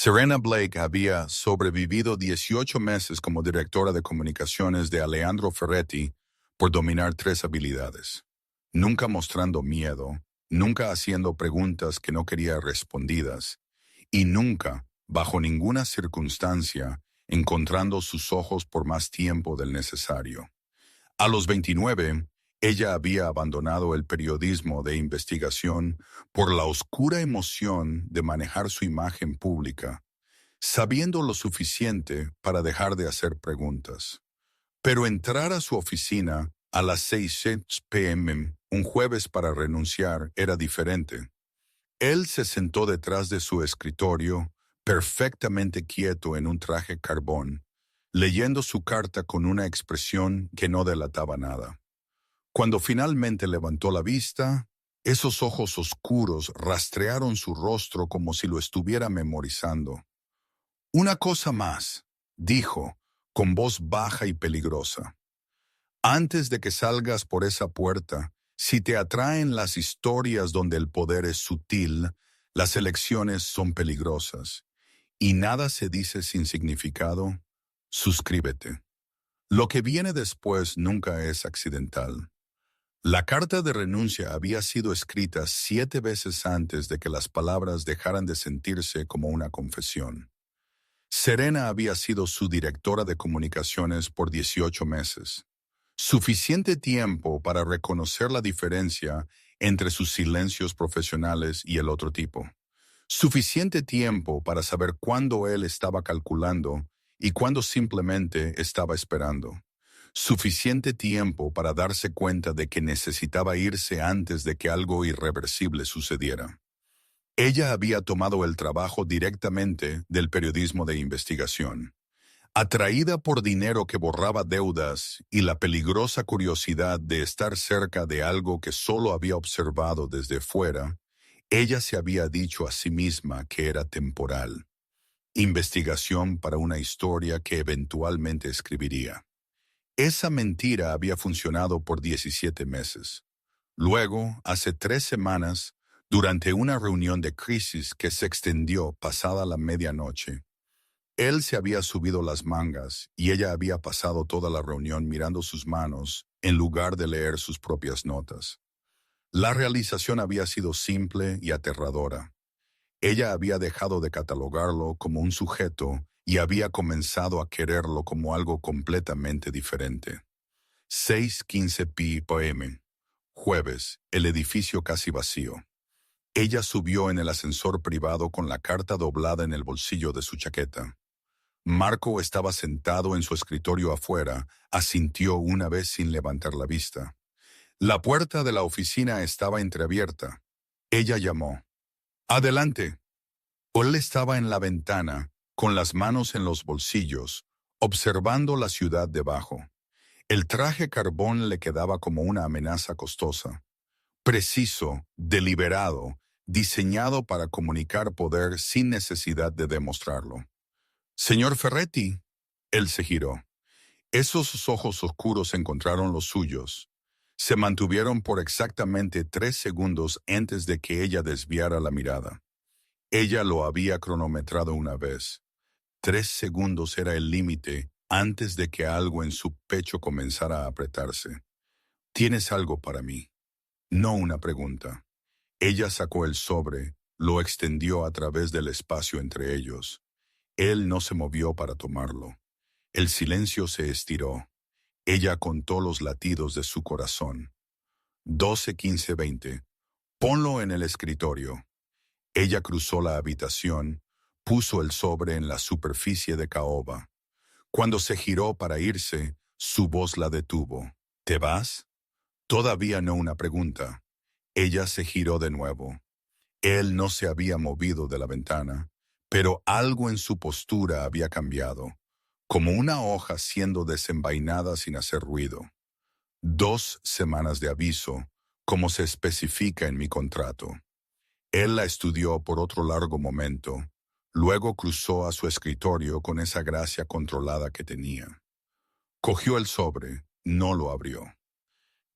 Serena Blake había sobrevivido 18 meses como directora de comunicaciones de Alejandro Ferretti por dominar tres habilidades: nunca mostrando miedo, nunca haciendo preguntas que no quería respondidas y nunca, bajo ninguna circunstancia, encontrando sus ojos por más tiempo del necesario. A los 29, ella había abandonado el periodismo de investigación por la oscura emoción de manejar su imagen pública, sabiendo lo suficiente para dejar de hacer preguntas. Pero entrar a su oficina a las 6 p.m. un jueves para renunciar era diferente. Él se sentó detrás de su escritorio, perfectamente quieto en un traje carbón, leyendo su carta con una expresión que no delataba nada. Cuando finalmente levantó la vista, esos ojos oscuros rastrearon su rostro como si lo estuviera memorizando. Una cosa más, dijo, con voz baja y peligrosa. Antes de que salgas por esa puerta, si te atraen las historias donde el poder es sutil, las elecciones son peligrosas, y nada se dice sin significado, suscríbete. Lo que viene después nunca es accidental. La carta de renuncia había sido escrita 7 veces antes de que las palabras dejaran de sentirse como una confesión. Serena había sido su directora de comunicaciones por 18 meses. Suficiente tiempo para reconocer la diferencia entre sus silencios profesionales y el otro tipo. Suficiente tiempo para saber cuándo él estaba calculando y cuándo simplemente estaba esperando. Suficiente tiempo para darse cuenta de que necesitaba irse antes de que algo irreversible sucediera. Ella había tomado el trabajo directamente del periodismo de investigación. Atraída por dinero que borraba deudas y la peligrosa curiosidad de estar cerca de algo que solo había observado desde fuera, ella se había dicho a sí misma que era temporal. Investigación para una historia que eventualmente escribiría. Esa mentira había funcionado por 17 meses. Luego, hace 3 semanas, durante una reunión de crisis que se extendió pasada la medianoche, él se había subido las mangas y ella había pasado toda la reunión mirando sus manos en lugar de leer sus propias notas. La realización había sido simple y aterradora. Ella había dejado de catalogarlo como un sujeto y había comenzado a quererlo como algo completamente diferente. 6:15 p.m. Jueves, el edificio casi vacío. Ella subió en el ascensor privado con la carta doblada en el bolsillo de su chaqueta. Marco estaba sentado en su escritorio afuera, asintió una vez sin levantar la vista. La puerta de la oficina estaba entreabierta. Ella llamó. «Adelante». Él estaba en la ventana, con las manos en los bolsillos, observando la ciudad debajo. El traje carbón le quedaba como una amenaza costosa. Preciso, deliberado, diseñado para comunicar poder sin necesidad de demostrarlo. «Señor Ferretti». Él se giró. Esos ojos oscuros encontraron los suyos. Se mantuvieron por exactamente 3 segundos antes de que ella desviara la mirada. Ella lo había cronometrado una vez. 3 segundos era el límite antes de que algo en su pecho comenzara a apretarse. «¿Tienes algo para mí?» No una pregunta. Ella sacó el sobre, lo extendió a través del espacio entre ellos. Él no se movió para tomarlo. El silencio se estiró. Ella contó los latidos de su corazón. 12, 15, 20. Ponlo en el escritorio. Ella cruzó la habitación, puso el sobre en la superficie de caoba. Cuando se giró para irse, su voz la detuvo. «¿Te vas?» Todavía no una pregunta. Ella se giró de nuevo. Él no se había movido de la ventana, pero algo en su postura había cambiado, como una hoja siendo desenvainada sin hacer ruido. 2 semanas de aviso, como se especifica en mi contrato. Él la estudió por otro largo momento, luego cruzó a su escritorio con esa gracia controlada que tenía. Cogió el sobre, no lo abrió.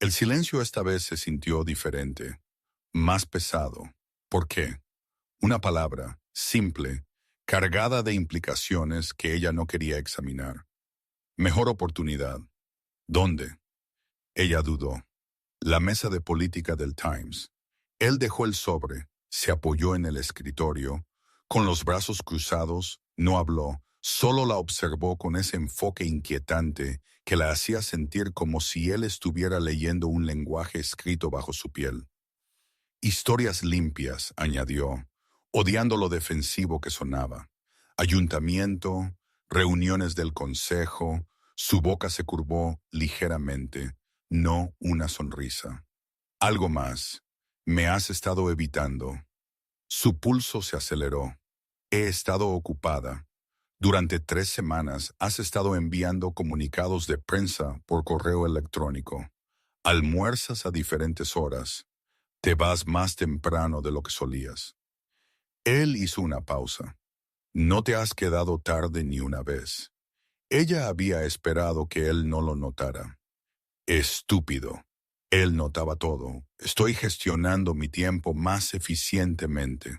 El silencio esta vez se sintió diferente, más pesado. ¿Por qué? Una palabra, simple, cargada de implicaciones que ella no quería examinar. Mejor oportunidad. ¿Dónde? Ella dudó. La mesa de política del Times. Él dejó el sobre, se apoyó en el escritorio, con los brazos cruzados, no habló, solo la observó con ese enfoque inquietante que la hacía sentir como si él estuviera leyendo un lenguaje escrito bajo su piel. Historias limpias, añadió, odiando lo defensivo que sonaba. Ayuntamiento, reuniones del consejo, su boca se curvó ligeramente, no una sonrisa. Algo más. Me has estado evitando. Su pulso se aceleró. He estado ocupada. Durante 3 semanas has estado enviando comunicados de prensa por correo electrónico. Almuerzas a diferentes horas. Te vas más temprano de lo que solías. Él hizo una pausa. No te has quedado tarde ni una vez. Ella había esperado que él no lo notara. Estúpido. Él notaba todo. Estoy gestionando mi tiempo más eficientemente.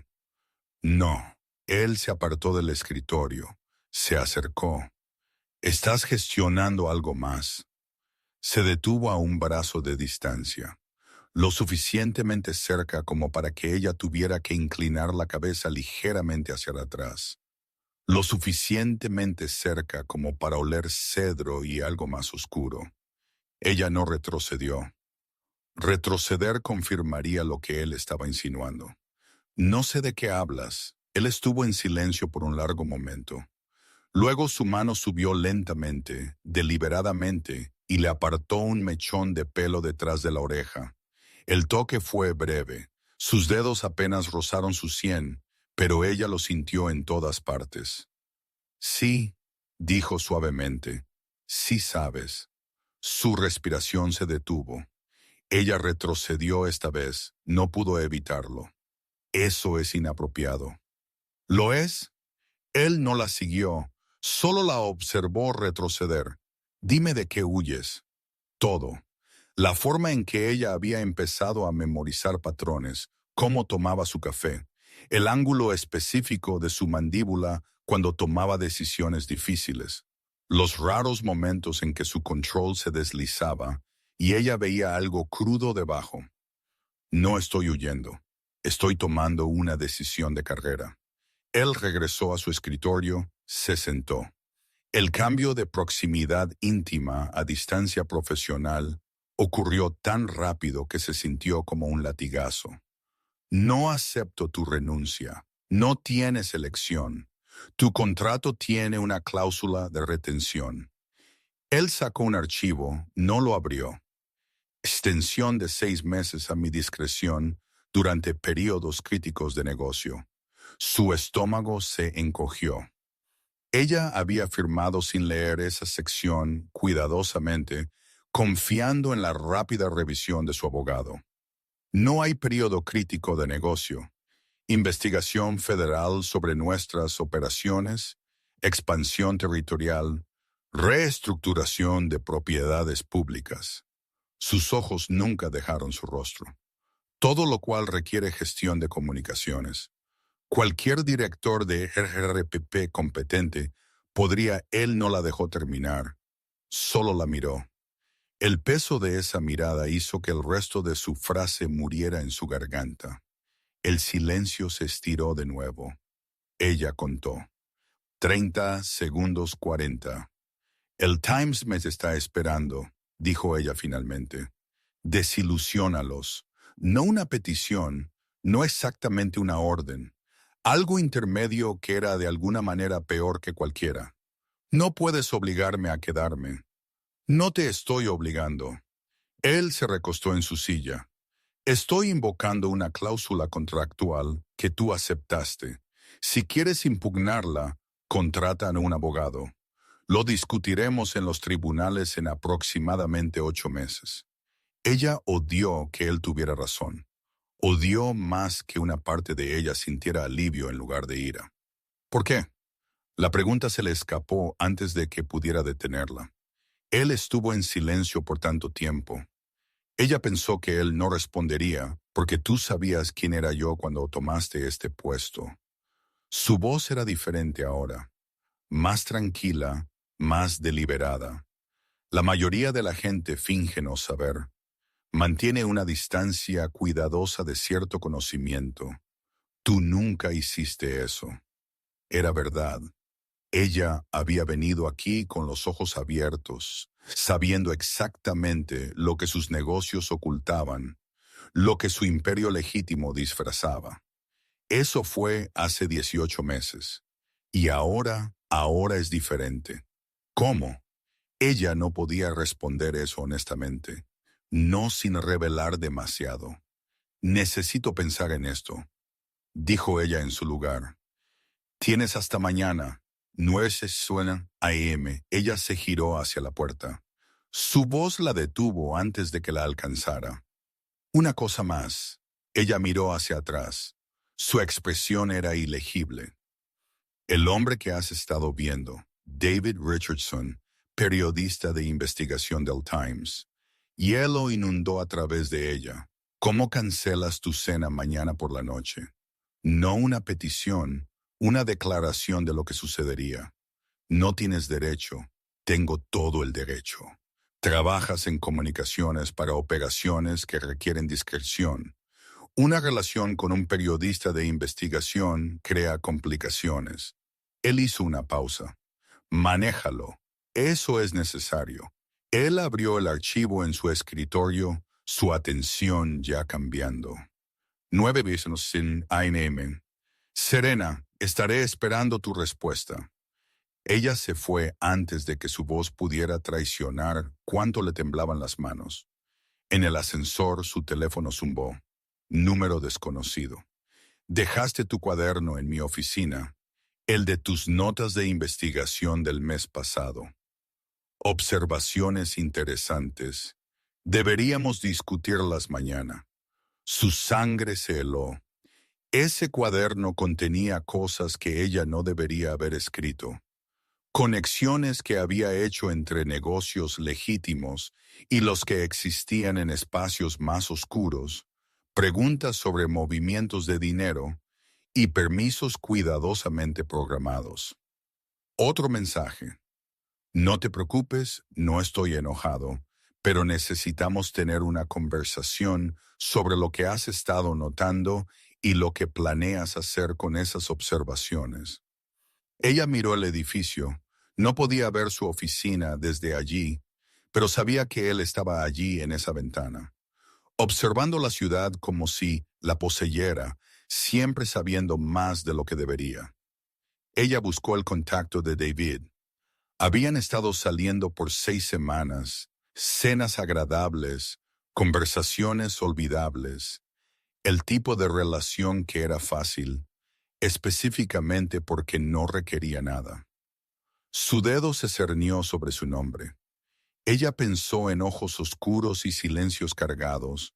No. Él se apartó del escritorio. Se acercó. Estás gestionando algo más. Se detuvo a un brazo de distancia, lo suficientemente cerca como para que ella tuviera que inclinar la cabeza ligeramente hacia atrás, lo suficientemente cerca como para oler cedro y algo más oscuro. Ella no retrocedió. Retroceder confirmaría lo que él estaba insinuando. No sé de qué hablas. Él estuvo en silencio por un largo momento. Luego su mano subió lentamente, deliberadamente, y le apartó un mechón de pelo detrás de la oreja. El toque fue breve. Sus dedos apenas rozaron su sien, pero ella lo sintió en todas partes. Sí, dijo suavemente. Sí sabes. Su respiración se detuvo. Ella retrocedió esta vez, no pudo evitarlo. Eso es inapropiado. ¿Lo es? Él no la siguió, solo la observó retroceder. Dime de qué huyes. Todo. La forma en que ella había empezado a memorizar patrones, cómo tomaba su café, el ángulo específico de su mandíbula cuando tomaba decisiones difíciles, los raros momentos en que su control se deslizaba y ella veía algo crudo debajo. No estoy huyendo. Estoy tomando una decisión de carrera. Él regresó a su escritorio, se sentó. El cambio de proximidad íntima a distancia profesional ocurrió tan rápido que se sintió como un latigazo. No acepto tu renuncia. No tienes elección. Tu contrato tiene una cláusula de retención. Él sacó un archivo, no lo abrió. Extensión de 6 meses a mi discreción durante periodos críticos de negocio. Su estómago se encogió. Ella había firmado sin leer esa sección cuidadosamente, confiando en la rápida revisión de su abogado. No hay periodo crítico de negocio. Investigación federal sobre nuestras operaciones, expansión territorial, reestructuración de propiedades públicas. Sus ojos nunca dejaron su rostro. Todo lo cual requiere gestión de comunicaciones. Cualquier director de RRPP competente podría, él no la dejó terminar. Solo la miró. El peso de esa mirada hizo que el resto de su frase muriera en su garganta. El silencio se estiró de nuevo. Ella contó. 30 segundos 40. El Times me está esperando, dijo ella finalmente. Desilusiónalos. No una petición, no exactamente una orden. Algo intermedio que era de alguna manera peor que cualquiera. No puedes obligarme a quedarme. No te estoy obligando. Él se recostó en su silla. Estoy invocando una cláusula contractual que tú aceptaste. Si quieres impugnarla, contrata a un abogado. Lo discutiremos en los tribunales en aproximadamente 8 meses. Ella odió que él tuviera razón. Odió más que una parte de ella sintiera alivio en lugar de ira. ¿Por qué? La pregunta se le escapó antes de que pudiera detenerla. Él estuvo en silencio por tanto tiempo. Ella pensó que él no respondería porque tú sabías quién era yo cuando tomaste este puesto. Su voz era diferente ahora, más tranquila, más deliberada. La mayoría de la gente finge no saber. Mantiene una distancia cuidadosa de cierto conocimiento. Tú nunca hiciste eso. Era verdad. Ella había venido aquí con los ojos abiertos, sabiendo exactamente lo que sus negocios ocultaban, lo que su imperio legítimo disfrazaba. Eso fue hace 18 meses. Y ahora es diferente. ¿Cómo? Ella no podía responder eso honestamente, no sin revelar demasiado. Necesito pensar en esto, dijo ella en su lugar. Tienes hasta mañana. 9 suena AM. Ella se giró hacia la puerta. Su voz la detuvo antes de que la alcanzara. Una cosa más. Ella miró hacia atrás. Su expresión era ilegible. El hombre que has estado viendo, David Richardson, periodista de investigación del Times. Hielo inundó a través de ella. ¿Cómo cancelas tu cena mañana por la noche? No una petición, una declaración de lo que sucedería. No tienes derecho. Tengo todo el derecho. Trabajas en comunicaciones para operaciones que requieren discreción. Una relación con un periodista de investigación crea complicaciones. Él hizo una pausa. Manéjalo. Eso es necesario. Él abrió el archivo en su escritorio, su atención ya cambiando. 9 veces sin AM. Serena, estaré esperando tu respuesta. Ella se fue antes de que su voz pudiera traicionar cuánto le temblaban las manos. En el ascensor su teléfono zumbó. Número desconocido. Dejaste tu cuaderno en mi oficina, el de tus notas de investigación del mes pasado. Observaciones interesantes. Deberíamos discutirlas mañana. Su sangre se heló. Ese cuaderno contenía cosas que ella no debería haber escrito. Conexiones que había hecho entre negocios legítimos y los que existían en espacios más oscuros, preguntas sobre movimientos de dinero y permisos cuidadosamente programados. Otro mensaje. No te preocupes, no estoy enojado, pero necesitamos tener una conversación sobre lo que has estado notando y lo que planeas hacer con esas observaciones. Ella miró el edificio. No podía ver su oficina desde allí, pero sabía que él estaba allí en esa ventana, observando la ciudad como si la poseyera, siempre sabiendo más de lo que debería. Ella buscó el contacto de David. Habían estado saliendo por 6 semanas, cenas agradables, conversaciones olvidables, el tipo de relación que era fácil, específicamente porque no requería nada. Su dedo se cernió sobre su nombre. Ella pensó en ojos oscuros y silencios cargados,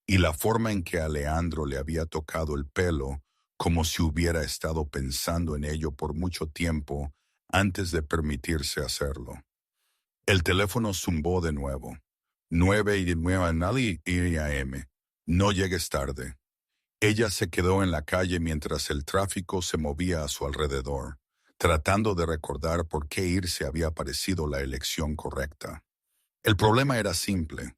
y la forma en que Alejandro le había tocado el pelo, como si hubiera estado pensando en ello por mucho tiempo antes de permitirse hacerlo. El teléfono zumbó de nuevo. 9:09 AM. No llegues tarde. Ella se quedó en la calle mientras el tráfico se movía a su alrededor, tratando de recordar por qué irse había parecido la elección correcta. El problema era simple.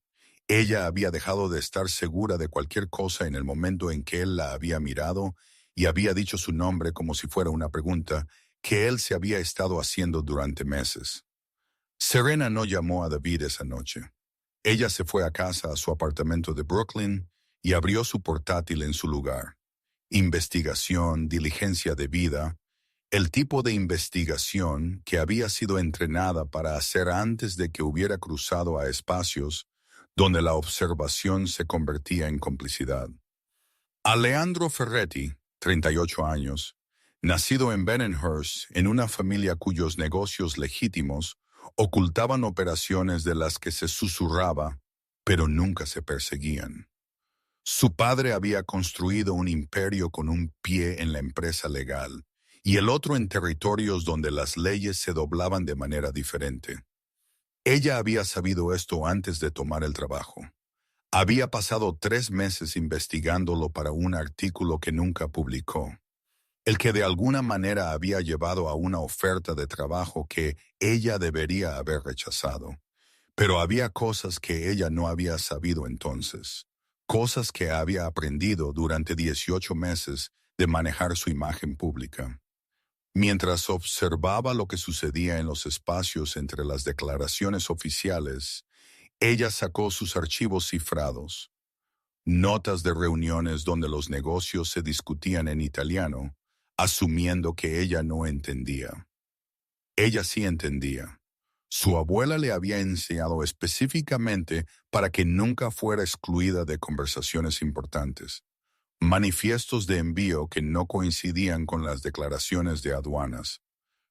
Ella había dejado de estar segura de cualquier cosa en el momento en que él la había mirado y había dicho su nombre como si fuera una pregunta que él se había estado haciendo durante meses. Serena no llamó a David esa noche. Ella se fue a casa a su apartamento de Brooklyn y abrió su portátil en su lugar. Investigación, diligencia debida, el tipo de investigación que había sido entrenada para hacer antes de que hubiera cruzado a espacios donde la observación se convertía en complicidad. Alejandro Ferretti, 38 años, nacido en Benenhurst en una familia cuyos negocios legítimos ocultaban operaciones de las que se susurraba, pero nunca se perseguían. Su padre había construido un imperio con un pie en la empresa legal y el otro en territorios donde las leyes se doblaban de manera diferente. Ella había sabido esto antes de tomar el trabajo. Había pasado 3 meses investigándolo para un artículo que nunca publicó. el que de alguna manera había llevado a una oferta de trabajo que ella debería haber rechazado. Pero había cosas que ella no había sabido entonces, cosas que había aprendido durante 18 meses de manejar su imagen pública. Mientras observaba lo que sucedía en los espacios entre las declaraciones oficiales, ella sacó sus archivos cifrados, notas de reuniones donde los negocios se discutían en italiano, asumiendo que ella no entendía. Ella sí entendía. Su abuela le había enseñado específicamente para que nunca fuera excluida de conversaciones importantes. Manifiestos de envío que no coincidían con las declaraciones de aduanas.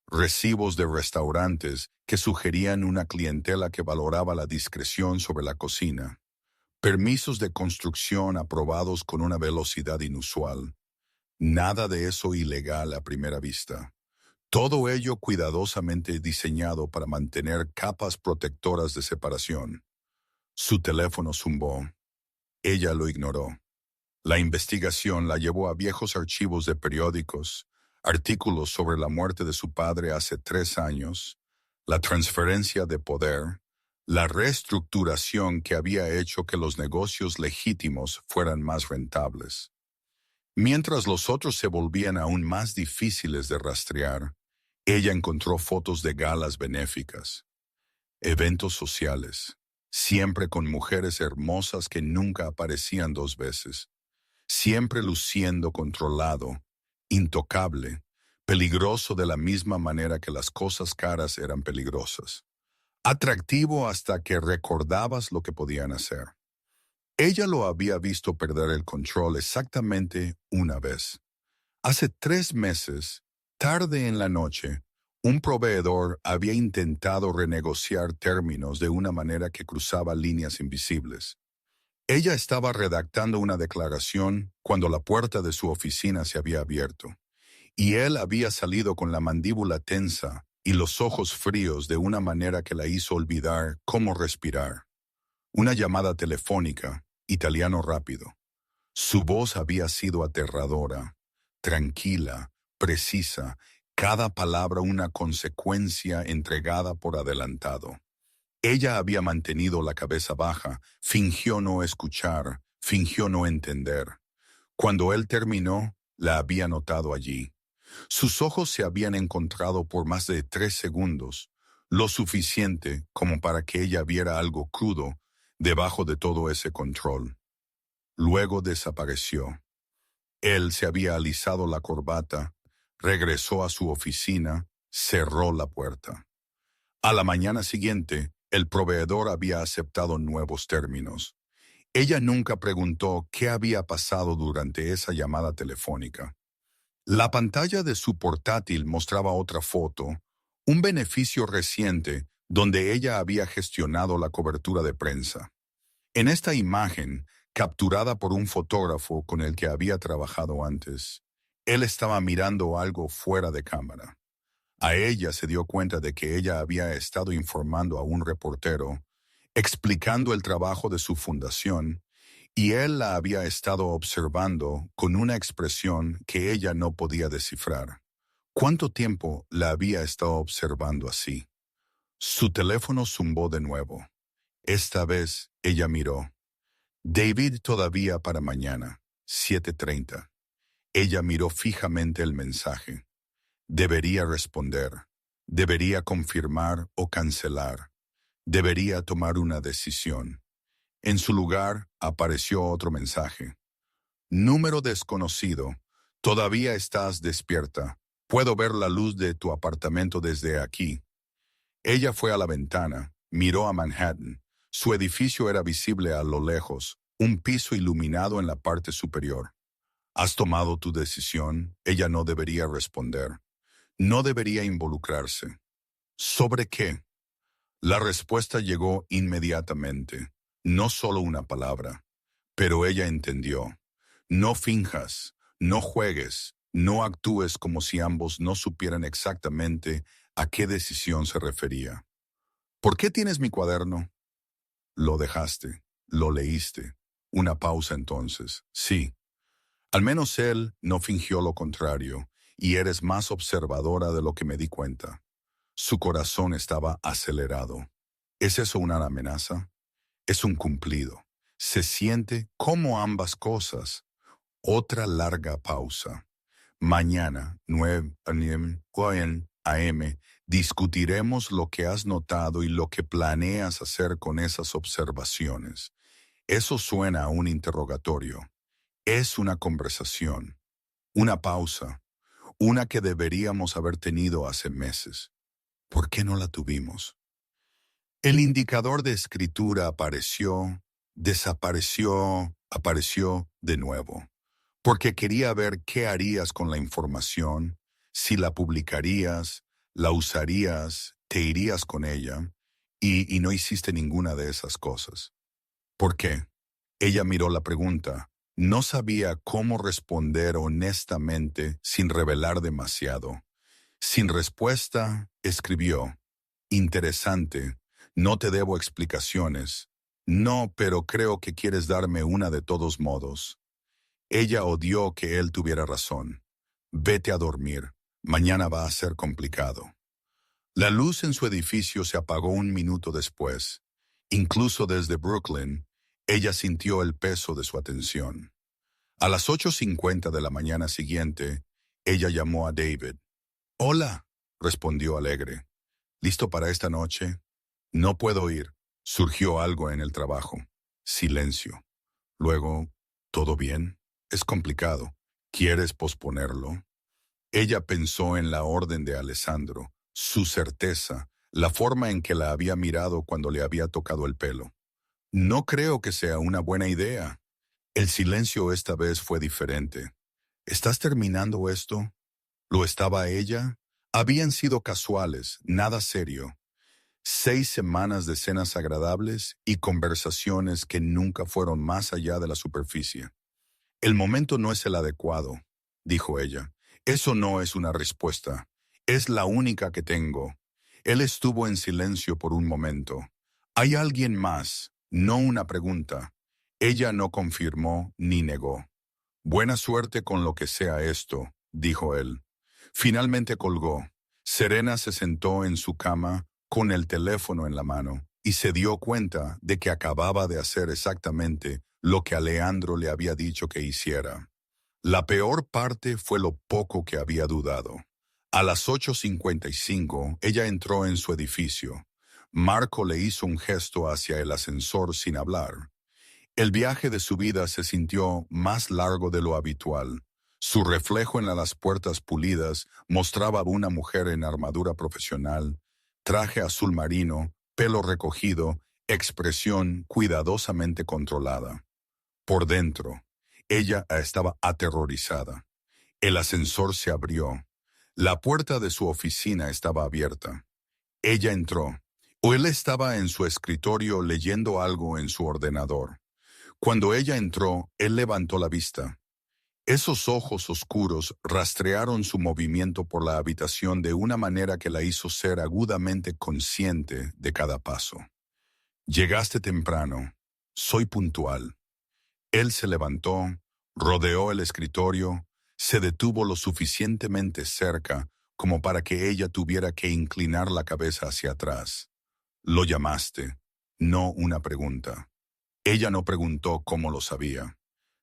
Recibos de restaurantes que sugerían una clientela que valoraba la discreción sobre la cocina. Permisos de construcción aprobados con una velocidad inusual. Nada de eso ilegal a primera vista. Todo ello cuidadosamente diseñado para mantener capas protectoras de separación. Su teléfono zumbó. Ella lo ignoró. La investigación la llevó a viejos archivos de periódicos, artículos sobre la muerte de su padre hace 3 años, la transferencia de poder, la reestructuración que había hecho que los negocios legítimos fueran más rentables. Mientras los otros se volvían aún más difíciles de rastrear, ella encontró fotos de galas benéficas, eventos sociales, siempre con mujeres hermosas que nunca aparecían 2 veces, siempre luciendo controlado, intocable, peligroso de la misma manera que las cosas caras eran peligrosas. Atractivo hasta que recordabas lo que podían hacer. Ella lo había visto perder el control exactamente una vez. Hace 3 meses, tarde en la noche, un proveedor había intentado renegociar términos de una manera que cruzaba líneas invisibles. Ella estaba redactando una declaración cuando la puerta de su oficina se había abierto, y él había salido con la mandíbula tensa y los ojos fríos de una manera que la hizo olvidar cómo respirar. Una llamada telefónica, italiano rápido. Su voz había sido aterradora, tranquila, precisa, cada palabra una consecuencia entregada por adelantado. Ella había mantenido la cabeza baja, fingió no escuchar, fingió no entender. Cuando él terminó, la había notado allí. Sus ojos se habían encontrado por más de 3 segundos, lo suficiente como para que ella viera algo crudo debajo de todo ese control. Luego desapareció. Él se había alisado la corbata, regresó a su oficina, cerró la puerta. A la mañana siguiente, el proveedor había aceptado nuevos términos. Ella nunca preguntó qué había pasado durante esa llamada telefónica. La pantalla de su portátil mostraba otra foto, un beneficio reciente donde ella había gestionado la cobertura de prensa. En esta imagen, capturada por un fotógrafo con el que había trabajado antes, él estaba mirando algo fuera de cámara. A ella se dio cuenta de que ella había estado informando a un reportero, explicando el trabajo de su fundación, y él la había estado observando con una expresión que ella no podía descifrar. ¿Cuánto tiempo la había estado observando así? Su teléfono zumbó de nuevo. Esta vez ella miró. David todavía para mañana, 7:30. Ella miró fijamente el mensaje. Debería responder. Debería confirmar o cancelar. Debería tomar una decisión. En su lugar apareció otro mensaje. Número desconocido. Todavía estás despierta. Puedo ver la luz de tu apartamento desde aquí. Ella fue a la ventana, miró a Manhattan. Su edificio era visible a lo lejos, un piso iluminado en la parte superior. ¿Has tomado tu decisión? Ella no debería responder. No debería involucrarse. ¿Sobre qué? La respuesta llegó inmediatamente. No solo una palabra. Pero ella entendió. No finjas, no juegues, no actúes como si ambos no supieran exactamente a qué decisión se refería. ¿Por qué tienes mi cuaderno? Lo dejaste, lo leíste. Una pausa entonces. Sí. Al menos él no fingió lo contrario, y eres más observadora de lo que me di cuenta. Su corazón estaba acelerado. ¿Es eso una amenaza? Es un cumplido. Se siente como ambas cosas. Otra larga pausa. Mañana, 9 a.m., discutiremos lo que has notado y lo que planeas hacer con esas observaciones. Eso suena a un interrogatorio. Es una conversación, una pausa, una que deberíamos haber tenido hace meses. ¿Por qué no la tuvimos? El indicador de escritura apareció, desapareció, apareció de nuevo, porque quería ver qué harías con la información, si la publicarías, la usarías, te irías con ella, y no hiciste ninguna de esas cosas. ¿Por qué? Ella miró la pregunta. No sabía cómo responder honestamente sin revelar demasiado. Sin respuesta, escribió. Interesante. No te debo explicaciones. No, pero creo que quieres darme una de todos modos. Ella odió que él tuviera razón. Vete a dormir. Mañana va a ser complicado. La luz en su edificio se apagó un minuto después. Incluso desde Brooklyn, ella sintió el peso de su atención. A las 8:50 de la mañana siguiente, ella llamó a David. «Hola», respondió alegre. «¿Listo para esta noche?» «No puedo ir». Surgió algo en el trabajo. Silencio. Luego, «¿Todo bien?» «Es complicado. ¿Quieres posponerlo?» Ella pensó en la orden de Alessandro, su certeza, la forma en que la había mirado cuando le había tocado el pelo. «No creo que sea una buena idea». El silencio esta vez fue diferente. «¿Estás terminando esto?» ¿Lo estaba ella? Habían sido casuales, nada serio. 6 semanas de cenas agradables y conversaciones que nunca fueron más allá de la superficie. «El momento no es el adecuado», dijo ella. «Eso no es una respuesta. Es la única que tengo». Él estuvo en silencio por un momento. «¿Hay alguien más?» No una pregunta. Ella no confirmó ni negó. «Buena suerte con lo que sea esto», dijo él. Finalmente colgó. Serena se sentó en su cama con el teléfono en la mano y se dio cuenta de que acababa de hacer exactamente lo que Alejandro le había dicho que hiciera. La peor parte fue lo poco que había dudado. A las 8:55, ella entró en su edificio. Marco le hizo un gesto hacia el ascensor sin hablar. El viaje de su vida se sintió más largo de lo habitual. Su reflejo en las puertas pulidas mostraba a una mujer en armadura profesional, traje azul marino, pelo recogido, expresión cuidadosamente controlada. Por dentro, ella estaba aterrorizada. El ascensor se abrió. La puerta de su oficina estaba abierta. Ella entró. O él estaba en su escritorio leyendo algo en su ordenador. Cuando ella entró, él levantó la vista. Esos ojos oscuros rastrearon su movimiento por la habitación de una manera que la hizo ser agudamente consciente de cada paso. «Llegaste temprano. Soy puntual». Él se levantó, rodeó el escritorio, se detuvo lo suficientemente cerca como para que ella tuviera que inclinar la cabeza hacia atrás. «Lo llamaste», no una pregunta. Ella no preguntó cómo lo sabía.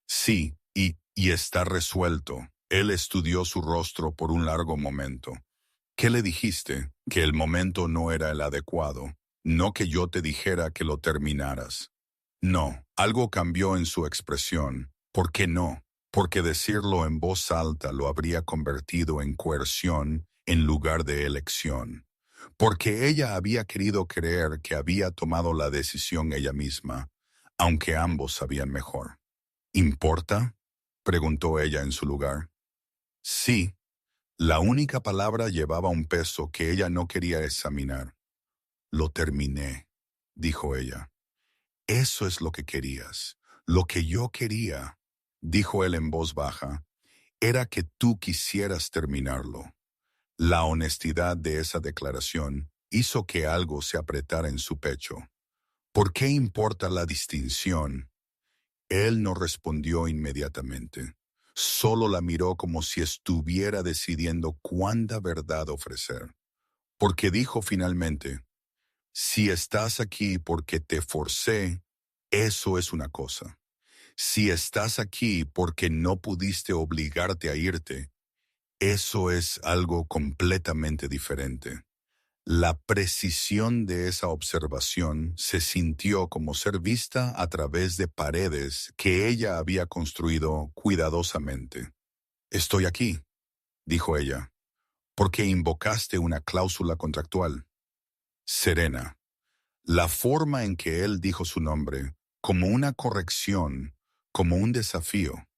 «Sí, y está resuelto». Él estudió su rostro por un largo momento. «¿Qué le dijiste? Que el momento no era el adecuado. No que yo te dijera que lo terminaras». No, algo cambió en su expresión. ¿Por qué no? Porque decirlo en voz alta lo habría convertido en coerción en lugar de elección. Porque ella había querido creer que había tomado la decisión ella misma, aunque ambos sabían mejor. «¿Importa?», preguntó ella en su lugar. «Sí». La única palabra llevaba un peso que ella no quería examinar. «Lo terminé», dijo ella. «Eso es lo que querías. Lo que yo quería», dijo él en voz baja, «era que tú quisieras terminarlo». La honestidad de esa declaración hizo que algo se apretara en su pecho. «¿Por qué importa la distinción?». Él no respondió inmediatamente. Solo la miró como si estuviera decidiendo cuánta verdad ofrecer. Porque dijo finalmente, si estás aquí porque te forcé, eso es una cosa. Si estás aquí porque no pudiste obligarte a irte, eso es algo completamente diferente. La precisión de esa observación se sintió como ser vista a través de paredes que ella había construido cuidadosamente. Estoy aquí, dijo ella, porque invocaste una cláusula contractual. Serena. La forma en que él dijo su nombre, como una corrección, como un desafío.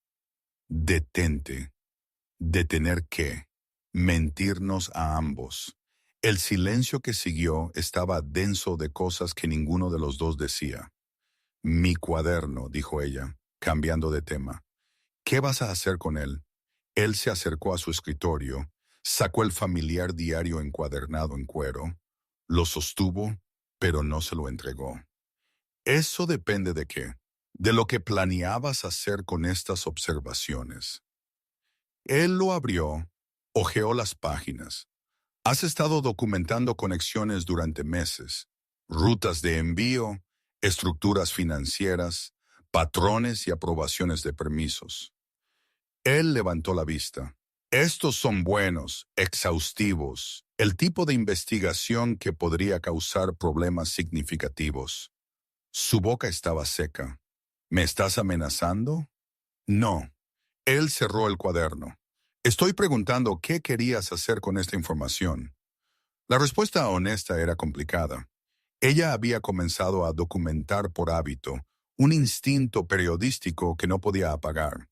Detente. ¿Detener qué? Mentirnos a ambos. El silencio que siguió estaba denso de cosas que ninguno de los dos decía. Mi cuaderno, dijo ella, cambiando de tema. ¿Qué vas a hacer con él? Él se acercó a su escritorio, sacó el familiar diario encuadernado en cuero, lo sostuvo, pero no se lo entregó. Eso depende de qué, de lo que planeabas hacer con estas observaciones. Él lo abrió, hojeó las páginas. Has estado documentando conexiones durante meses, rutas de envío, estructuras financieras, patrones y aprobaciones de permisos. Él levantó la vista. Estos son buenos, exhaustivos, el tipo de investigación que podría causar problemas significativos. Su boca estaba seca. ¿Me estás amenazando? No. Él cerró el cuaderno. Estoy preguntando qué querías hacer con esta información. La respuesta honesta era complicada. Ella había comenzado a documentar por hábito, un instinto periodístico que no podía apagar.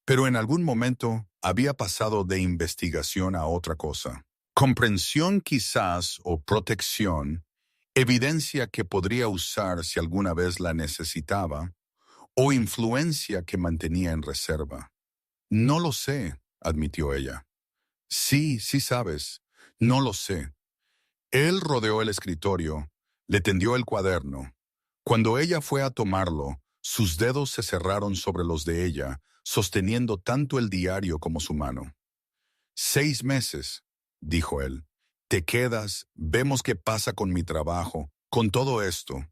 Pero en algún momento había pasado de investigación a otra cosa. Comprensión quizás o protección, evidencia que podría usar si alguna vez la necesitaba, o influencia que mantenía en reserva. No lo sé, admitió ella. Sí, sí sabes. No lo sé. Él rodeó el escritorio, le tendió el cuaderno. Cuando ella fue a tomarlo, sus dedos se cerraron sobre los de ella, sosteniendo tanto el diario como su mano. 6 meses, dijo él. Te quedas, vemos qué pasa con mi trabajo, con todo esto.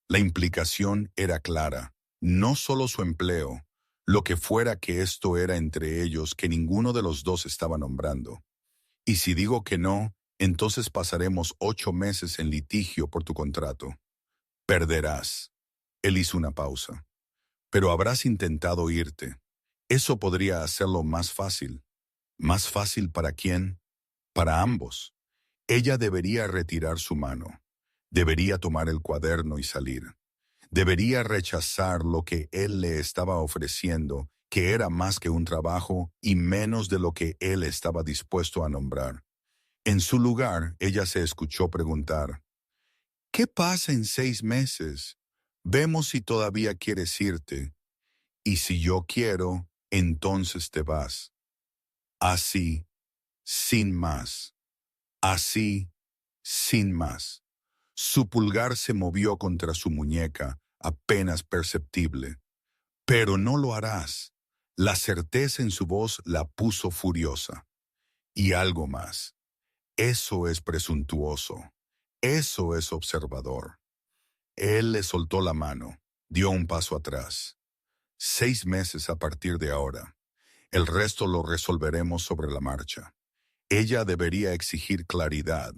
La implicación era clara. No solo su empleo, lo que fuera que esto era entre ellos que ninguno de los dos estaba nombrando. Y si digo que no, entonces pasaremos 8 meses en litigio por tu contrato. Perderás. Él hizo una pausa. Pero habrás intentado irte. Eso podría hacerlo más fácil. ¿Más fácil para quién? Para ambos. Ella debería retirar su mano. Debería tomar el cuaderno y salir. Debería rechazar lo que él le estaba ofreciendo, que era más que un trabajo y menos de lo que él estaba dispuesto a nombrar. En su lugar, ella se escuchó preguntar, ¿qué pasa en 6 meses? Vemos si todavía quieres irte. Y si yo quiero, entonces te vas. Así, sin más. Así, sin más. Su pulgar se movió contra su muñeca, apenas perceptible. Pero no lo harás. La certeza en su voz la puso furiosa. Y algo más. Eso es presuntuoso. Eso es observador. Él le soltó la mano, dio un paso atrás. 6 meses a partir de ahora. El resto lo resolveremos sobre la marcha. Ella debería exigir claridad,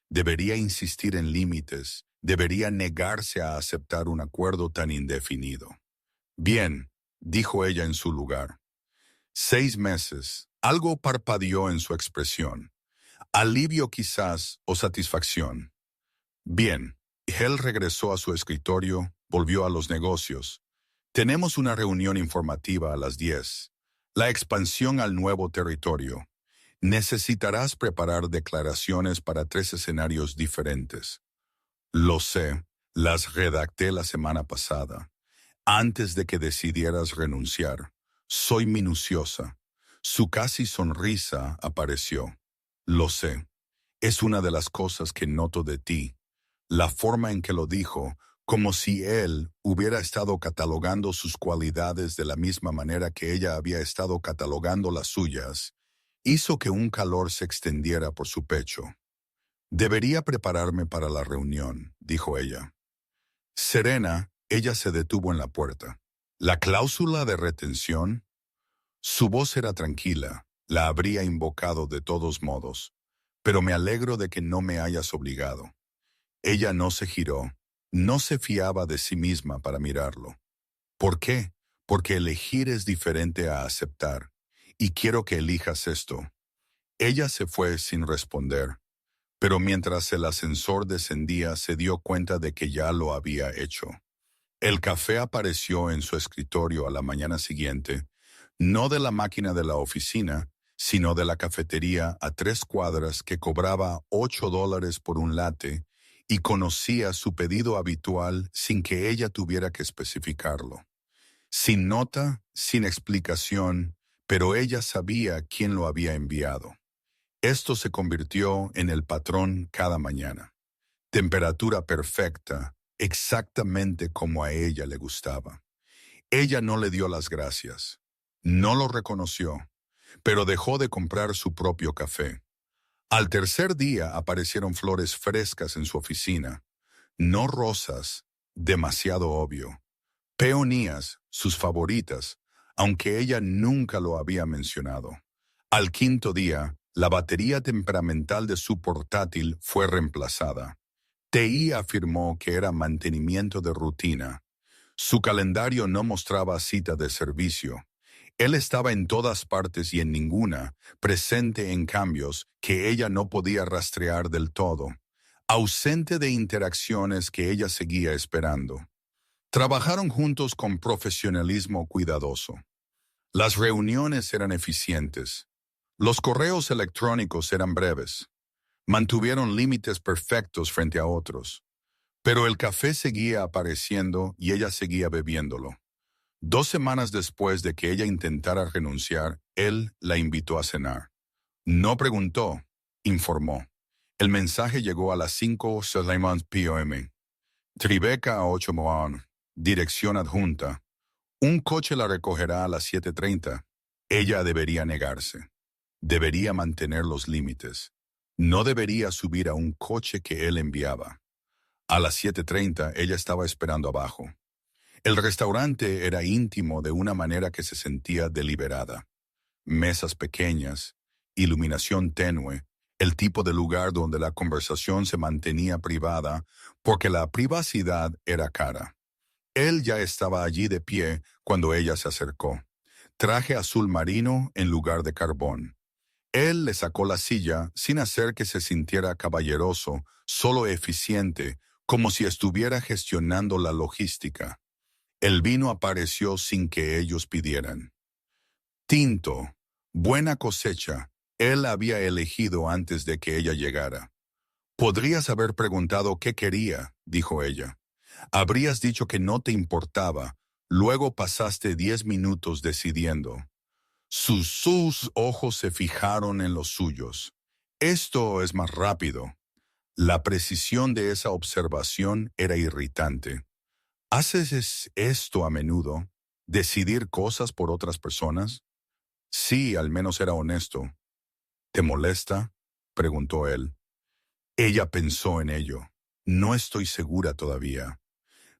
debería insistir en límites, debería negarse a aceptar un acuerdo tan indefinido. Bien, dijo ella en su lugar. 6 meses. Algo parpadeó en su expresión. Alivio quizás o satisfacción. Bien, él regresó a su escritorio, volvió a los negocios. Tenemos una reunión informativa a las 10. La expansión al nuevo territorio. Necesitarás preparar declaraciones para 3 escenarios diferentes. Lo sé, las redacté la semana pasada, antes de que decidieras renunciar. Soy minuciosa. Su casi sonrisa apareció. Lo sé. Es una de las cosas que noto de ti. La forma en que lo dijo, como si él hubiera estado catalogando sus cualidades de la misma manera que ella había estado catalogando las suyas, hizo que un calor se extendiera por su pecho. «Debería prepararme para la reunión», dijo ella. Serena, ella se detuvo en la puerta. «¿La cláusula de retención?» Su voz era tranquila, la habría invocado de todos modos, pero me alegro de que no me hayas obligado. Ella no se giró, no se fiaba de sí misma para mirarlo. ¿Por qué? Porque elegir es diferente a aceptar, y quiero que elijas esto. Ella se fue sin responder, pero mientras el ascensor descendía se dio cuenta de que ya lo había hecho. El café apareció en su escritorio a la mañana siguiente, no de la máquina de la oficina, sino de la cafetería a 3 cuadras que cobraba $8 por un latte y conocía su pedido habitual sin que ella tuviera que especificarlo. Sin nota, sin explicación, pero ella sabía quién lo había enviado. Esto se convirtió en el patrón cada mañana. Temperatura perfecta, exactamente como a ella le gustaba. Ella no le dio las gracias. No lo reconoció, pero dejó de comprar su propio café. Al tercer día aparecieron flores frescas en su oficina. No rosas, demasiado obvio. Peonías, sus favoritas, aunque ella nunca lo había mencionado. Al quinto día, la batería temperamental de su portátil fue reemplazada. TI afirmó que era mantenimiento de rutina. Su calendario no mostraba cita de servicio. Él estaba en todas partes y en ninguna, presente en cambios que ella no podía rastrear del todo, ausente de interacciones que ella seguía esperando. Trabajaron juntos con profesionalismo cuidadoso. Las reuniones eran eficientes. Los correos electrónicos eran breves. Mantuvieron límites perfectos frente a otros. Pero el café seguía apareciendo y ella seguía bebiéndolo. 2 semanas después de que ella intentara renunciar, él la invitó a cenar. No preguntó, informó. El mensaje llegó a las 5:00 p.m. Tribeca a 8 Moan, dirección adjunta. Un coche la recogerá a las 7:30. Ella debería negarse. Debería mantener los límites. No debería subir a un coche que él enviaba. A las 7:30 ella estaba esperando abajo. El restaurante era íntimo de una manera que se sentía deliberada. Mesas pequeñas, iluminación tenue, el tipo de lugar donde la conversación se mantenía privada porque la privacidad era cara. Él ya estaba allí de pie cuando ella se acercó. Traje azul marino en lugar de carbón. Él le sacó la silla sin hacer que se sintiera caballeroso, solo eficiente, como si estuviera gestionando la logística. El vino apareció sin que ellos pidieran. Tinto, buena cosecha, él había elegido antes de que ella llegara. «Podrías haber preguntado qué quería», dijo ella. «Habrías dicho que no te importaba, luego pasaste 10 minutos decidiendo». Sus ojos se fijaron en los suyos. «Esto es más rápido». La precisión de esa observación era irritante. ¿Haces esto a menudo? ¿Decidir cosas por otras personas? Sí, al menos era honesto. ¿Te molesta?, preguntó él. Ella pensó en ello. No estoy segura todavía.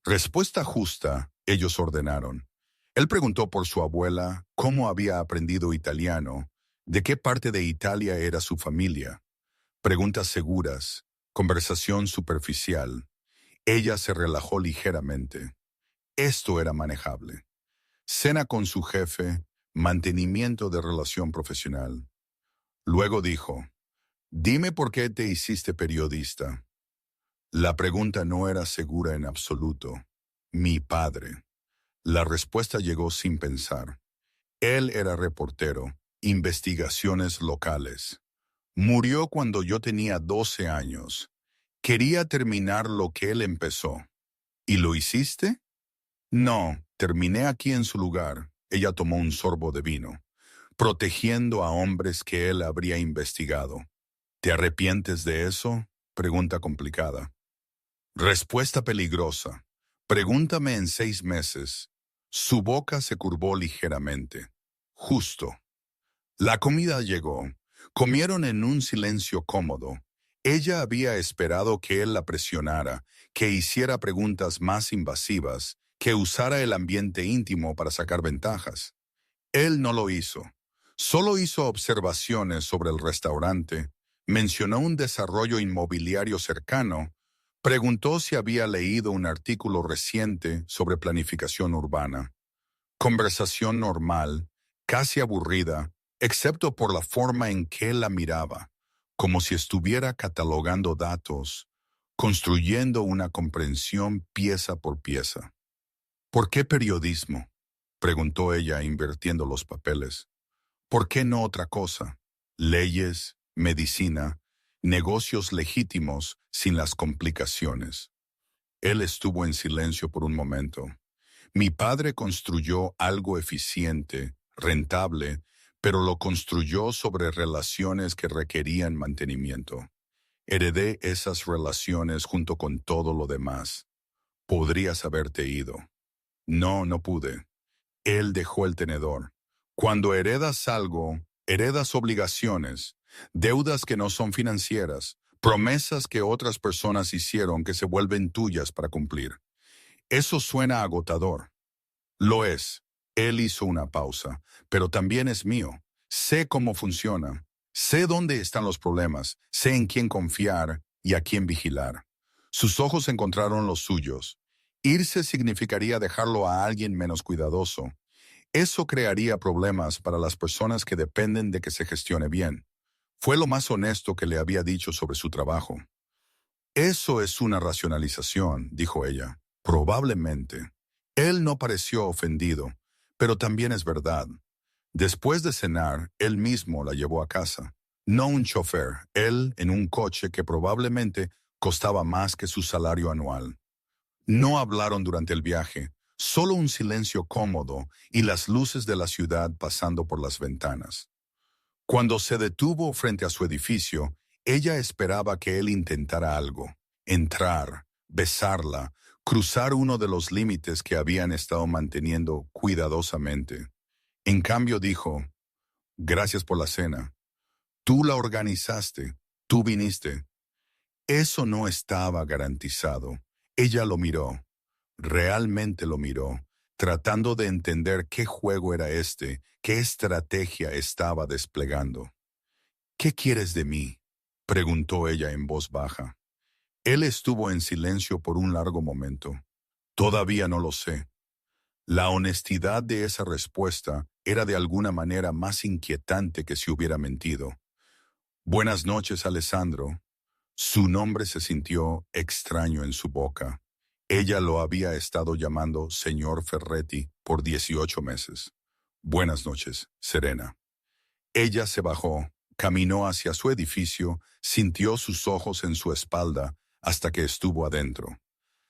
Respuesta justa, ellos ordenaron. Él preguntó por su abuela, cómo había aprendido italiano, de qué parte de Italia era su familia. Preguntas seguras, conversación superficial. Ella se relajó ligeramente. Esto era manejable. Cena con su jefe, mantenimiento de relación profesional. Luego dijo, «Dime por qué te hiciste periodista». La pregunta no era segura en absoluto. «Mi padre». La respuesta llegó sin pensar. Él era reportero, investigaciones locales. Murió cuando yo tenía 12 años. Quería terminar lo que él empezó. ¿Y lo hiciste? No, terminé aquí en su lugar. Ella tomó un sorbo de vino, protegiendo a hombres que él habría investigado. ¿Te arrepientes de eso? Pregunta complicada. Respuesta peligrosa. Pregúntame en 6 meses. Su boca se curvó ligeramente. Justo. La comida llegó. Comieron en un silencio cómodo. Ella había esperado que él la presionara, que hiciera preguntas más invasivas, que usara el ambiente íntimo para sacar ventajas. Él no lo hizo. Solo hizo observaciones sobre el restaurante, mencionó un desarrollo inmobiliario cercano, preguntó si había leído un artículo reciente sobre planificación urbana. Conversación normal, casi aburrida, excepto por la forma en que la miraba, como si estuviera catalogando datos, construyendo una comprensión pieza por pieza. ¿Por qué periodismo?, preguntó ella invirtiendo los papeles. ¿Por qué no otra cosa? Leyes, medicina, negocios legítimos sin las complicaciones. Él estuvo en silencio por un momento. Mi padre construyó algo eficiente, rentable, pero lo construyó sobre relaciones que requerían mantenimiento. Heredé esas relaciones junto con todo lo demás. Podrías haberte ido. No, no pude. Él dejó el tenedor. Cuando heredas algo, heredas obligaciones, deudas que no son financieras, promesas que otras personas hicieron que se vuelven tuyas para cumplir. Eso suena agotador. Lo es. Él hizo una pausa, pero también es mío. Sé cómo funciona. Sé dónde están los problemas. Sé en quién confiar y a quién vigilar. Sus ojos encontraron los suyos. Irse significaría dejarlo a alguien menos cuidadoso. Eso crearía problemas para las personas que dependen de que se gestione bien. Fue lo más honesto que le había dicho sobre su trabajo. Eso es una racionalización, dijo ella. Probablemente. Él no pareció ofendido, pero también es verdad. Después de cenar, él mismo la llevó a casa. No un chofer, él en un coche que probablemente costaba más que su salario anual. No hablaron durante el viaje, solo un silencio cómodo y las luces de la ciudad pasando por las ventanas. Cuando se detuvo frente a su edificio, ella esperaba que él intentara algo, entrar, besarla, cruzar uno de los límites que habían estado manteniendo cuidadosamente. En cambio dijo, gracias por la cena. Tú la organizaste, tú viniste. Eso no estaba garantizado. Ella lo miró, realmente lo miró, tratando de entender qué juego era este, qué estrategia estaba desplegando. ¿Qué quieres de mí?, preguntó ella en voz baja. Él estuvo en silencio por un largo momento. Todavía no lo sé. La honestidad de esa respuesta era de alguna manera más inquietante que si hubiera mentido. Buenas noches, Alessandro. Su nombre se sintió extraño en su boca. Ella lo había estado llamando señor Ferretti por 18 meses. Buenas noches, Serena. Ella se bajó, caminó hacia su edificio, sintió sus ojos en su espalda hasta que estuvo adentro.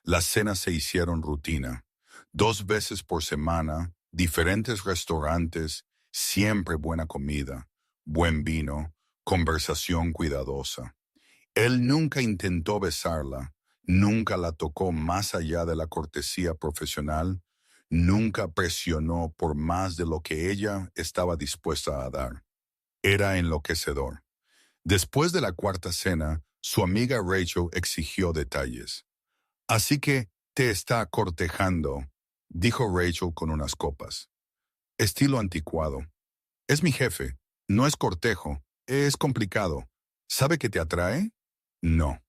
Las cenas se hicieron rutina. 2 veces por semana, diferentes restaurantes, siempre buena comida, buen vino, conversación cuidadosa. Él nunca intentó besarla, nunca la tocó más allá de la cortesía profesional, nunca presionó por más de lo que ella estaba dispuesta a dar. Era enloquecedor. Después de la cuarta cena, su amiga Rachel exigió detalles. Así que te está cortejando, dijo Rachel con unas copas. Estilo anticuado. Es mi jefe. No es cortejo. Es complicado. ¿Sabe que te atrae? No.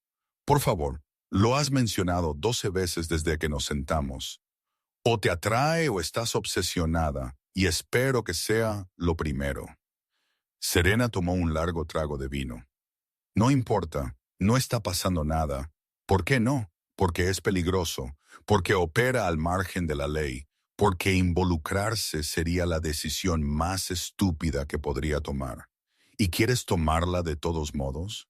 Por favor, lo has mencionado 12 veces desde que nos sentamos. O te atrae o estás obsesionada, y espero que sea lo primero. Serena tomó un largo trago de vino. No importa, no está pasando nada. ¿Por qué no? Porque es peligroso, porque opera al margen de la ley, porque involucrarse sería la decisión más estúpida que podría tomar. ¿Y quieres tomarla de todos modos?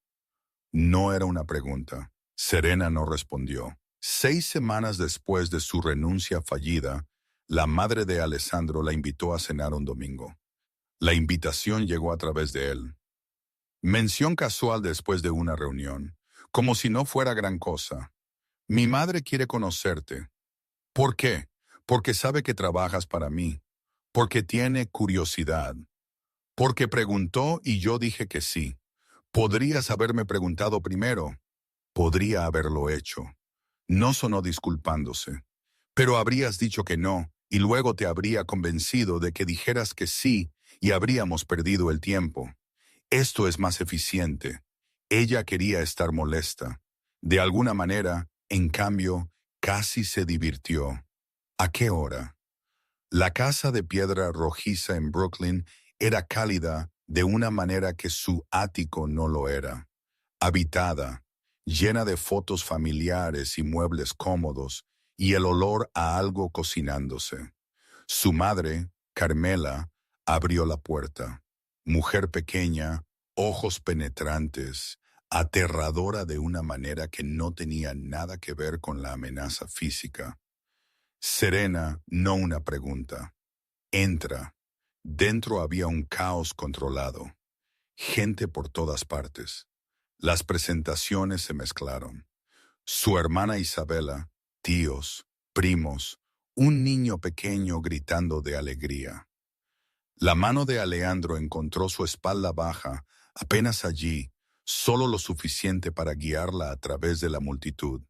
No era una pregunta. Serena no respondió. 6 semanas después de su renuncia fallida, la madre de Alessandro la invitó a cenar un domingo. La invitación llegó a través de él. Mención casual después de una reunión, como si no fuera gran cosa. Mi madre quiere conocerte. ¿Por qué? Porque sabe que trabajas para mí, porque tiene curiosidad, porque preguntó y yo dije que sí. Podrías haberme preguntado primero, podría haberlo hecho. No sonó disculpándose, pero habrías dicho que no, y luego te habría convencido de que dijeras que sí, y habríamos perdido el tiempo. Esto es más eficiente. Ella quería estar molesta. De alguna manera, en cambio, casi se divirtió. ¿A qué hora? La casa de piedra rojiza en Brooklyn era cálida de una manera que su ático no lo era. Habitada, llena de fotos familiares y muebles cómodos, y el olor a algo cocinándose. Su madre, Carmela, abrió la puerta. Mujer pequeña, ojos penetrantes, aterradora de una manera que no tenía nada que ver con la amenaza física. Serena, no una pregunta. Entra. Dentro había un caos controlado. Gente por todas partes. Las presentaciones se mezclaron. Su hermana Isabela, tíos, primos, un niño pequeño gritando de alegría. La mano de Alejandro encontró su espalda baja, apenas allí, solo lo suficiente para guiarla a través de la multitud.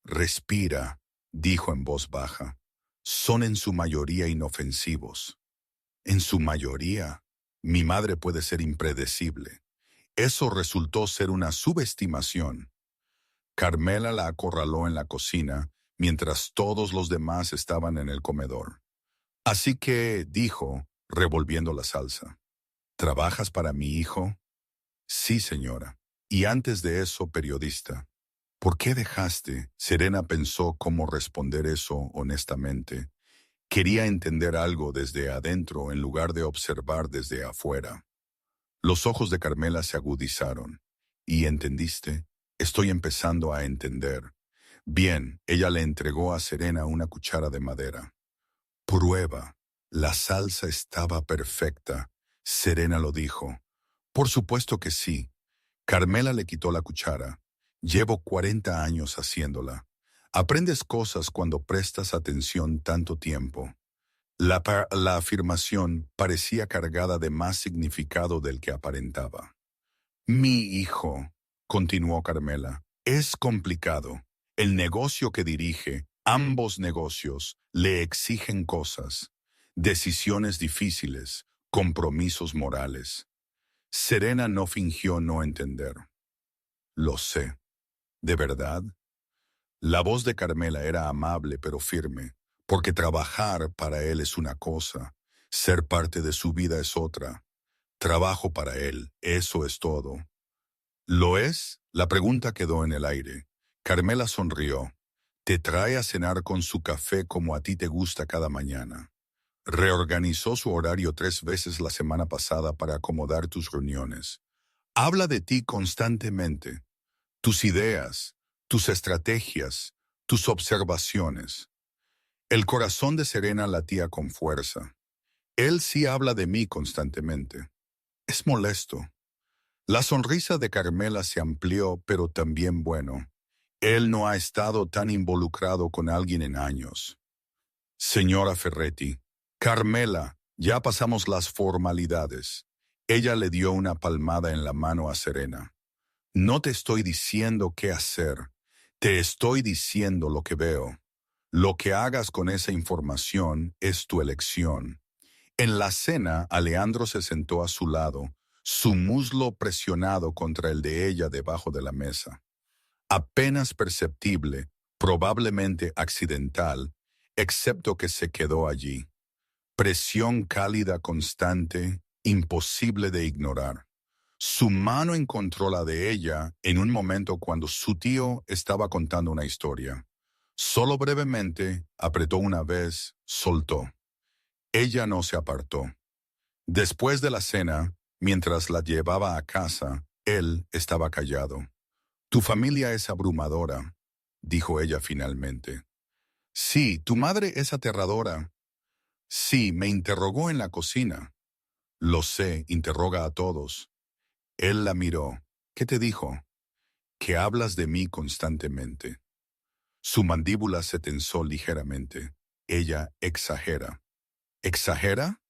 Respira, dijo en voz baja. Son en su mayoría inofensivos. En su mayoría, mi madre puede ser impredecible. Eso resultó ser una subestimación. Carmela la acorraló en la cocina, mientras todos los demás estaban en el comedor. Así que, dijo, revolviendo la salsa, ¿trabajas para mi hijo? Sí, señora. Y antes de eso, periodista. ¿Por qué dejaste? Serena pensó cómo responder eso honestamente. Quería entender algo desde adentro en lugar de observar desde afuera. Los ojos de Carmela se agudizaron. ¿Y entendiste? Estoy empezando a entender. Bien, ella le entregó a Serena una cuchara de madera. Prueba. La salsa estaba perfecta. Serena lo dijo. Por supuesto que sí. Carmela le quitó la cuchara. Llevo 40 años haciéndola. Aprendes cosas cuando prestas atención tanto tiempo. La afirmación parecía cargada de más significado del que aparentaba. Mi hijo, continuó Carmela, es complicado. El negocio que dirige, ambos negocios, le exigen cosas, decisiones difíciles, compromisos morales. Serena no fingió no entender. Lo sé. ¿De verdad? La voz de Carmela era amable pero firme, porque trabajar para él es una cosa, ser parte de su vida es otra. Trabajo para él, eso es todo. ¿Lo es? La pregunta quedó en el aire. Carmela sonrió. Te trae a cenar con su café como a ti te gusta cada mañana. Reorganizó su horario 3 veces la semana pasada para acomodar tus reuniones. Habla de ti constantemente, tus ideas, tus estrategias, tus observaciones. El corazón de Serena latía con fuerza. Él sí habla de mí constantemente. Es molesto. La sonrisa de Carmela se amplió, pero también bueno. Él no ha estado tan involucrado con alguien en años. Señora Ferretti, Carmela, ya pasamos las formalidades. Ella le dio una palmada en la mano a Serena. No te estoy diciendo qué hacer, te estoy diciendo lo que veo. Lo que hagas con esa información es tu elección. En la cena, Alejandro se sentó a su lado, su muslo presionado contra el de ella debajo de la mesa. Apenas perceptible, probablemente accidental, excepto que se quedó allí. Presión cálida constante, imposible de ignorar. Su mano encontró la de ella en un momento cuando su tío estaba contando una historia. Solo brevemente, apretó una vez, soltó. Ella no se apartó. Después de la cena, mientras la llevaba a casa, él estaba callado. Tu familia es abrumadora, dijo ella finalmente. Sí, tu madre es aterradora. Sí, me interrogó en la cocina. Lo sé, interroga a todos. Él la miró. ¿Qué te dijo? Que hablas de mí constantemente. Su mandíbula se tensó ligeramente. Ella exagera. ¿Exagera?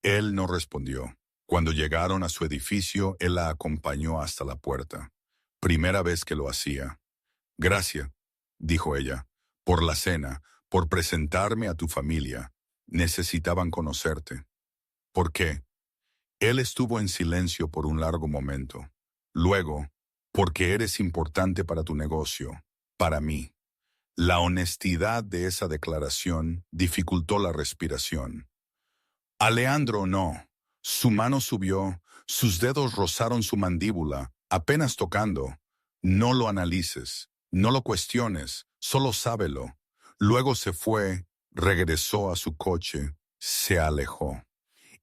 Él no respondió. Cuando llegaron a su edificio, él la acompañó hasta la puerta. Primera vez que lo hacía. Gracias, dijo ella, por la cena, por presentarme a tu familia. Necesitaban conocerte. ¿Por qué? Él estuvo en silencio por un largo momento. Luego, porque eres importante para tu negocio, para mí. La honestidad de esa declaración dificultó la respiración. Alejandro no. Su mano subió, sus dedos rozaron su mandíbula, apenas tocando. No lo analices, no lo cuestiones, solo sábelo. Luego se fue, regresó a su coche, se alejó.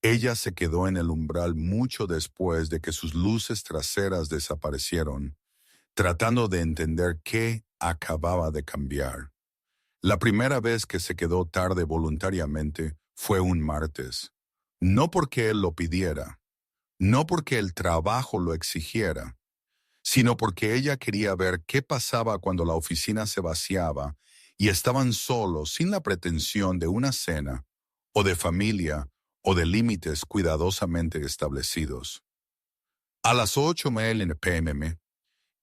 Ella se quedó en el umbral mucho después de que sus luces traseras desaparecieron, tratando de entender qué acababa de cambiar. La primera vez que se quedó tarde voluntariamente fue un martes. No porque él lo pidiera, no porque el trabajo lo exigiera, sino porque ella quería ver qué pasaba cuando la oficina se vaciaba y estaban solos sin la pretensión de una cena, o de familia, o de límites cuidadosamente establecidos. A las 8:00 p.m.,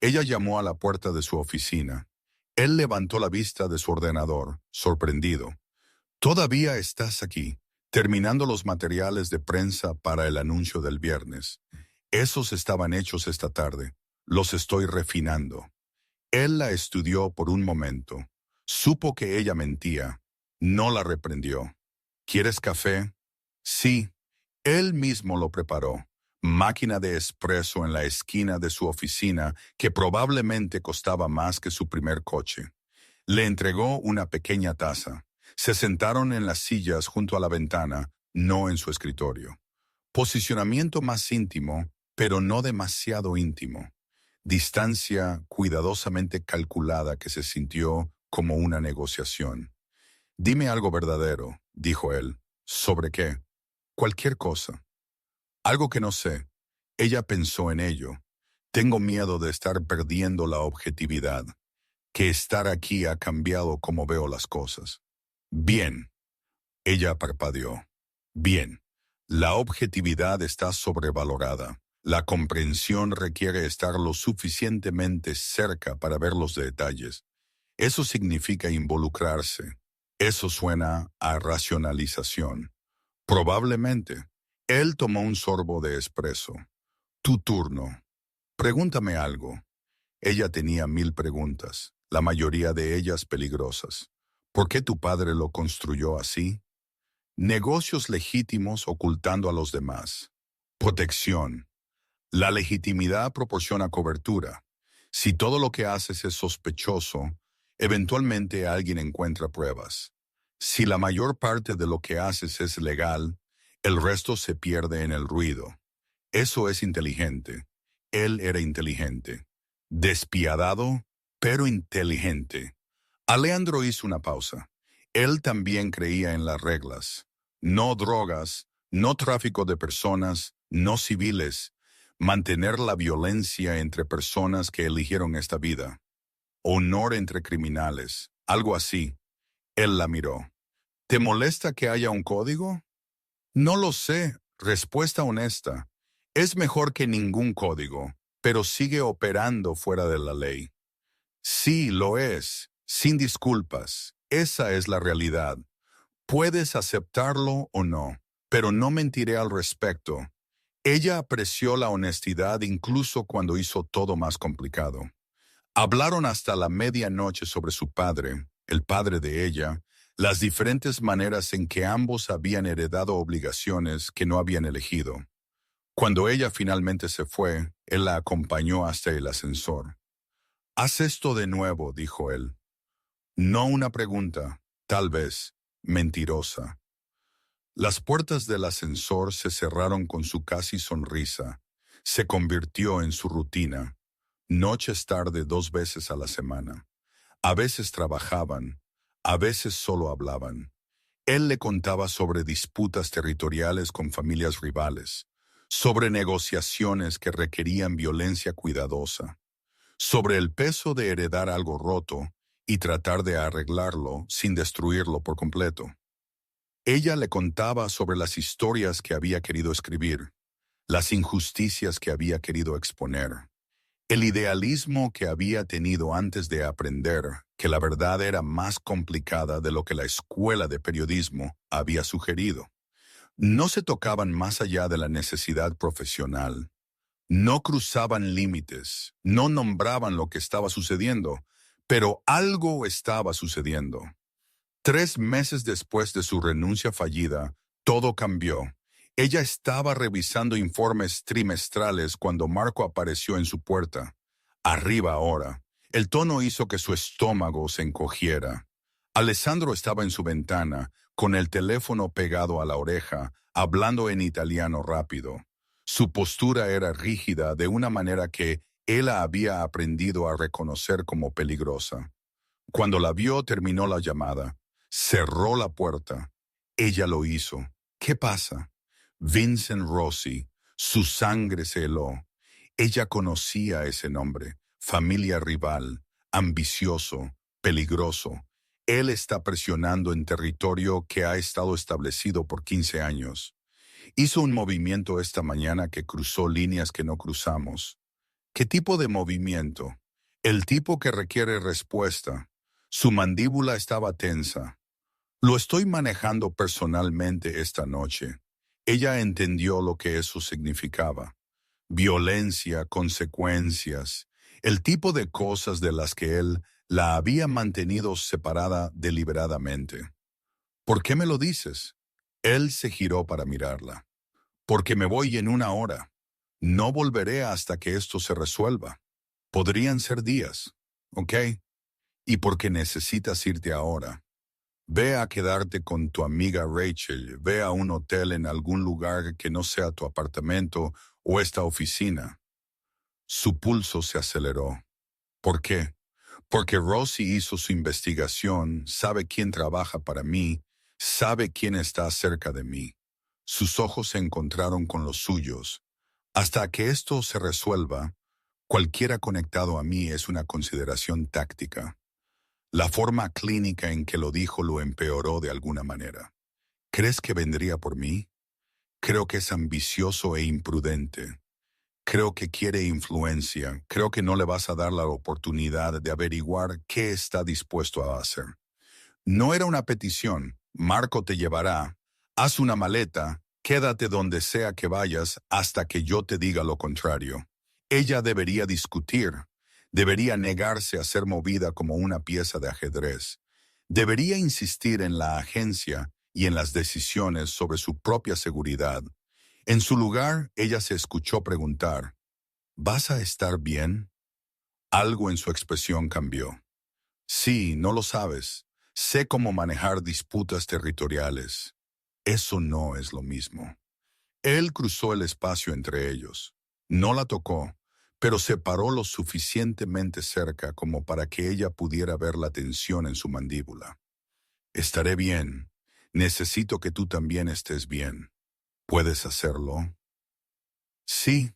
ella llamó a la puerta de su oficina. Él levantó la vista de su ordenador, sorprendido. «Todavía estás aquí, terminando los materiales de prensa para el anuncio del viernes. Esos estaban hechos esta tarde. Los estoy refinando». Él la estudió por un momento. Supo que ella mentía. No la reprendió. «¿Quieres café?» «Sí». Él mismo lo preparó. Máquina de espresso en la esquina de su oficina que probablemente costaba más que su primer coche. Le entregó una pequeña taza. Se sentaron en las sillas junto a la ventana, no en su escritorio. Posicionamiento más íntimo, pero no demasiado íntimo. Distancia cuidadosamente calculada que se sintió como una negociación. «Dime algo verdadero», dijo él. «¿Sobre qué?» «Cualquier cosa». «Algo que no sé». Ella pensó en ello. «Tengo miedo de estar perdiendo la objetividad. Que estar aquí ha cambiado cómo veo las cosas». «Bien». Ella parpadeó. «Bien. La objetividad está sobrevalorada. La comprensión requiere estar lo suficientemente cerca para ver los detalles. Eso significa involucrarse. Eso suena a racionalización». «Probablemente». Él tomó un sorbo de espresso. «Tu turno. Pregúntame algo». Ella tenía 1000 preguntas, la mayoría de ellas peligrosas. ¿Por qué tu padre lo construyó así? Negocios legítimos ocultando a los demás. Protección. La legitimidad proporciona cobertura. Si todo lo que haces es sospechoso, eventualmente alguien encuentra pruebas. Si la mayor parte de lo que haces es legal, el resto se pierde en el ruido. Eso es inteligente. Él era inteligente. Despiadado, pero inteligente. Alejandro hizo una pausa. Él también creía en las reglas. No drogas, no tráfico de personas, no civiles. Mantener la violencia entre personas que eligieron esta vida. Honor entre criminales, algo así. Él la miró. ¿Te molesta que haya un código? No lo sé. Respuesta honesta. Es mejor que ningún código, pero sigue operando fuera de la ley. Sí, lo es, sin disculpas. Esa es la realidad. Puedes aceptarlo o no, pero no mentiré al respecto. Ella apreció la honestidad incluso cuando hizo todo más complicado. Hablaron hasta la medianoche sobre su padre, el padre de ella, las diferentes maneras en que ambos habían heredado obligaciones que no habían elegido. Cuando ella finalmente se fue, él la acompañó hasta el ascensor. «Haz esto de nuevo», dijo él. No una pregunta, tal vez, mentirosa. Las puertas del ascensor se cerraron con su casi sonrisa. Se convirtió en su rutina. Noches tarde 2 veces a la semana. A veces trabajaban, a veces solo hablaban. Él le contaba sobre disputas territoriales con familias rivales, sobre negociaciones que requerían violencia cuidadosa, sobre el peso de heredar algo roto y tratar de arreglarlo sin destruirlo por completo. Ella le contaba sobre las historias que había querido escribir, las injusticias que había querido exponer, el idealismo que había tenido antes de aprender que la verdad era más complicada de lo que la escuela de periodismo había sugerido. No se tocaban más allá de la necesidad profesional. No cruzaban límites, no nombraban lo que estaba sucediendo, pero algo estaba sucediendo. 3 meses después de su renuncia fallida, todo cambió. Ella estaba revisando informes trimestrales cuando Marco apareció en su puerta. Arriba ahora. El tono hizo que su estómago se encogiera. Alessandro estaba en su ventana, con el teléfono pegado a la oreja, hablando en italiano rápido. Su postura era rígida de una manera que él la había aprendido a reconocer como peligrosa. Cuando la vio, terminó la llamada. Cerró la puerta. Ella lo hizo. ¿Qué pasa? Vincent Rossi. Su sangre se heló. Ella conocía ese nombre. Familia rival, ambicioso, peligroso. Él está presionando en territorio que ha estado establecido por 15 años. Hizo un movimiento esta mañana que cruzó líneas que no cruzamos. ¿Qué tipo de movimiento? El tipo que requiere respuesta. Su mandíbula estaba tensa. Lo estoy manejando personalmente esta noche. Ella entendió lo que eso significaba. Violencia, consecuencias, el tipo de cosas de las que él la había mantenido separada deliberadamente. ¿Por qué me lo dices? Él se giró para mirarla. Porque me voy en 1 hora. No volveré hasta que esto se resuelva. Podrían ser días, ¿ok? Y porque necesitas irte ahora. Ve a quedarte con tu amiga Rachel, ve a un hotel en algún lugar que no sea tu apartamento o esta oficina. Su pulso se aceleró. ¿Por qué? Porque Rosie hizo su investigación, sabe quién trabaja para mí, sabe quién está cerca de mí. Sus ojos se encontraron con los suyos. Hasta que esto se resuelva, cualquiera conectado a mí es una consideración táctica. La forma clínica en que lo dijo lo empeoró de alguna manera. ¿Crees que vendría por mí? Creo que es ambicioso e imprudente. Creo que quiere influencia. Creo que no le vas a dar la oportunidad de averiguar qué está dispuesto a hacer. No era una petición. Marco te llevará. Haz una maleta. Quédate donde sea que vayas hasta que yo te diga lo contrario. Ella debería discutir. Debería negarse a ser movida como una pieza de ajedrez. Debería insistir en la agencia y en las decisiones sobre su propia seguridad. En su lugar, ella se escuchó preguntar, ¿vas a estar bien? Algo en su expresión cambió. Sí, no lo sabes. Sé cómo manejar disputas territoriales. Eso no es lo mismo. Él cruzó el espacio entre ellos. No la tocó, pero se paró lo suficientemente cerca como para que ella pudiera ver la tensión en su mandíbula. Estaré bien. Necesito que tú también estés bien. ¿Puedes hacerlo? Sí.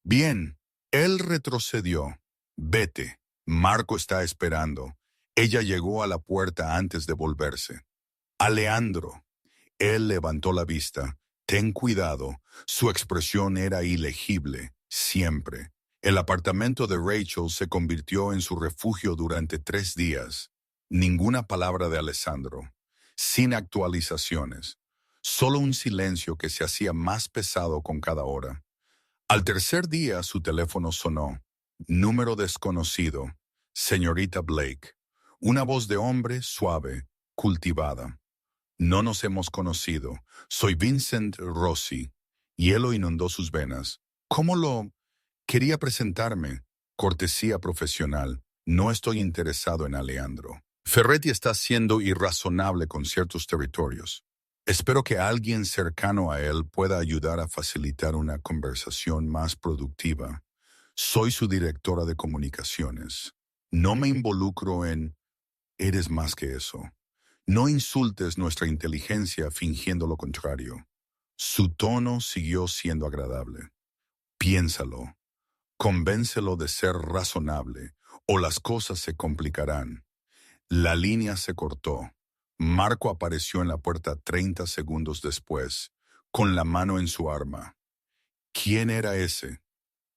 Bien. Él retrocedió. Vete. Marco está esperando. Ella llegó a la puerta antes de volverse. Aleandro. Él levantó la vista. Ten cuidado. Su expresión era ilegible, siempre. El apartamento de Rachel se convirtió en su refugio durante 3 días. Ninguna palabra de Alessandro. Sin actualizaciones. Solo un silencio que se hacía más pesado con cada hora. Al tercer día su teléfono sonó. Número desconocido. Señorita Blake. Una voz de hombre suave, cultivada. No nos hemos conocido. Soy Vincent Rossi. Hielo inundó sus venas. ¿Cómo lo...? Quería presentarme. Cortesía profesional. No estoy interesado en Aleandro. Ferretti está siendo irrazonable con ciertos territorios. Espero que alguien cercano a él pueda ayudar a facilitar una conversación más productiva. Soy su directora de comunicaciones. No me involucro en... Eres más que eso. No insultes nuestra inteligencia fingiendo lo contrario. Su tono siguió siendo agradable. Piénsalo. Convéncelo de ser razonable, o las cosas se complicarán. La línea se cortó. Marco apareció en la puerta 30 segundos después, con la mano en su arma. ¿Quién era ese?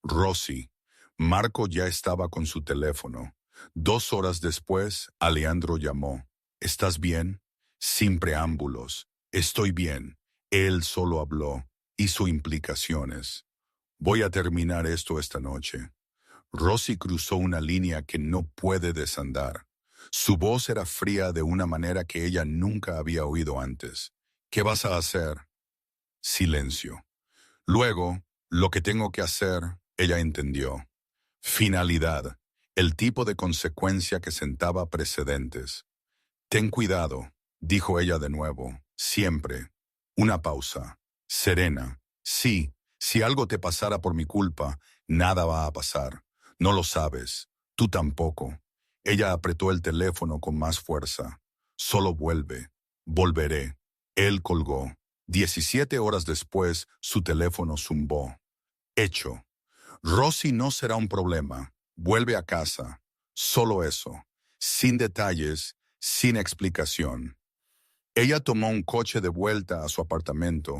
Rosy. Marco ya estaba con su teléfono. 2 horas después, Alejandro llamó. ¿Estás bien? Sin preámbulos. Estoy bien. Él solo habló. Hizo implicaciones. Voy a terminar esto esta noche. Rosy cruzó una línea que no puede desandar. Su voz era fría de una manera que ella nunca había oído antes. ¿Qué vas a hacer? Silencio. Luego, lo que tengo que hacer, ella entendió. Finalidad, el tipo de consecuencia que sentaba precedentes. Ten cuidado, dijo ella de nuevo, siempre. Una pausa. Serena. Sí, si algo te pasara por mi culpa, nada va a pasar. No lo sabes. Tú tampoco. Ella apretó el teléfono con más fuerza. Solo vuelve. Volveré. Él colgó. 17 horas después, su teléfono zumbó. Hecho. Rosy no será un problema. Vuelve a casa. Solo eso. Sin detalles, sin explicación. Ella tomó un coche de vuelta a su apartamento.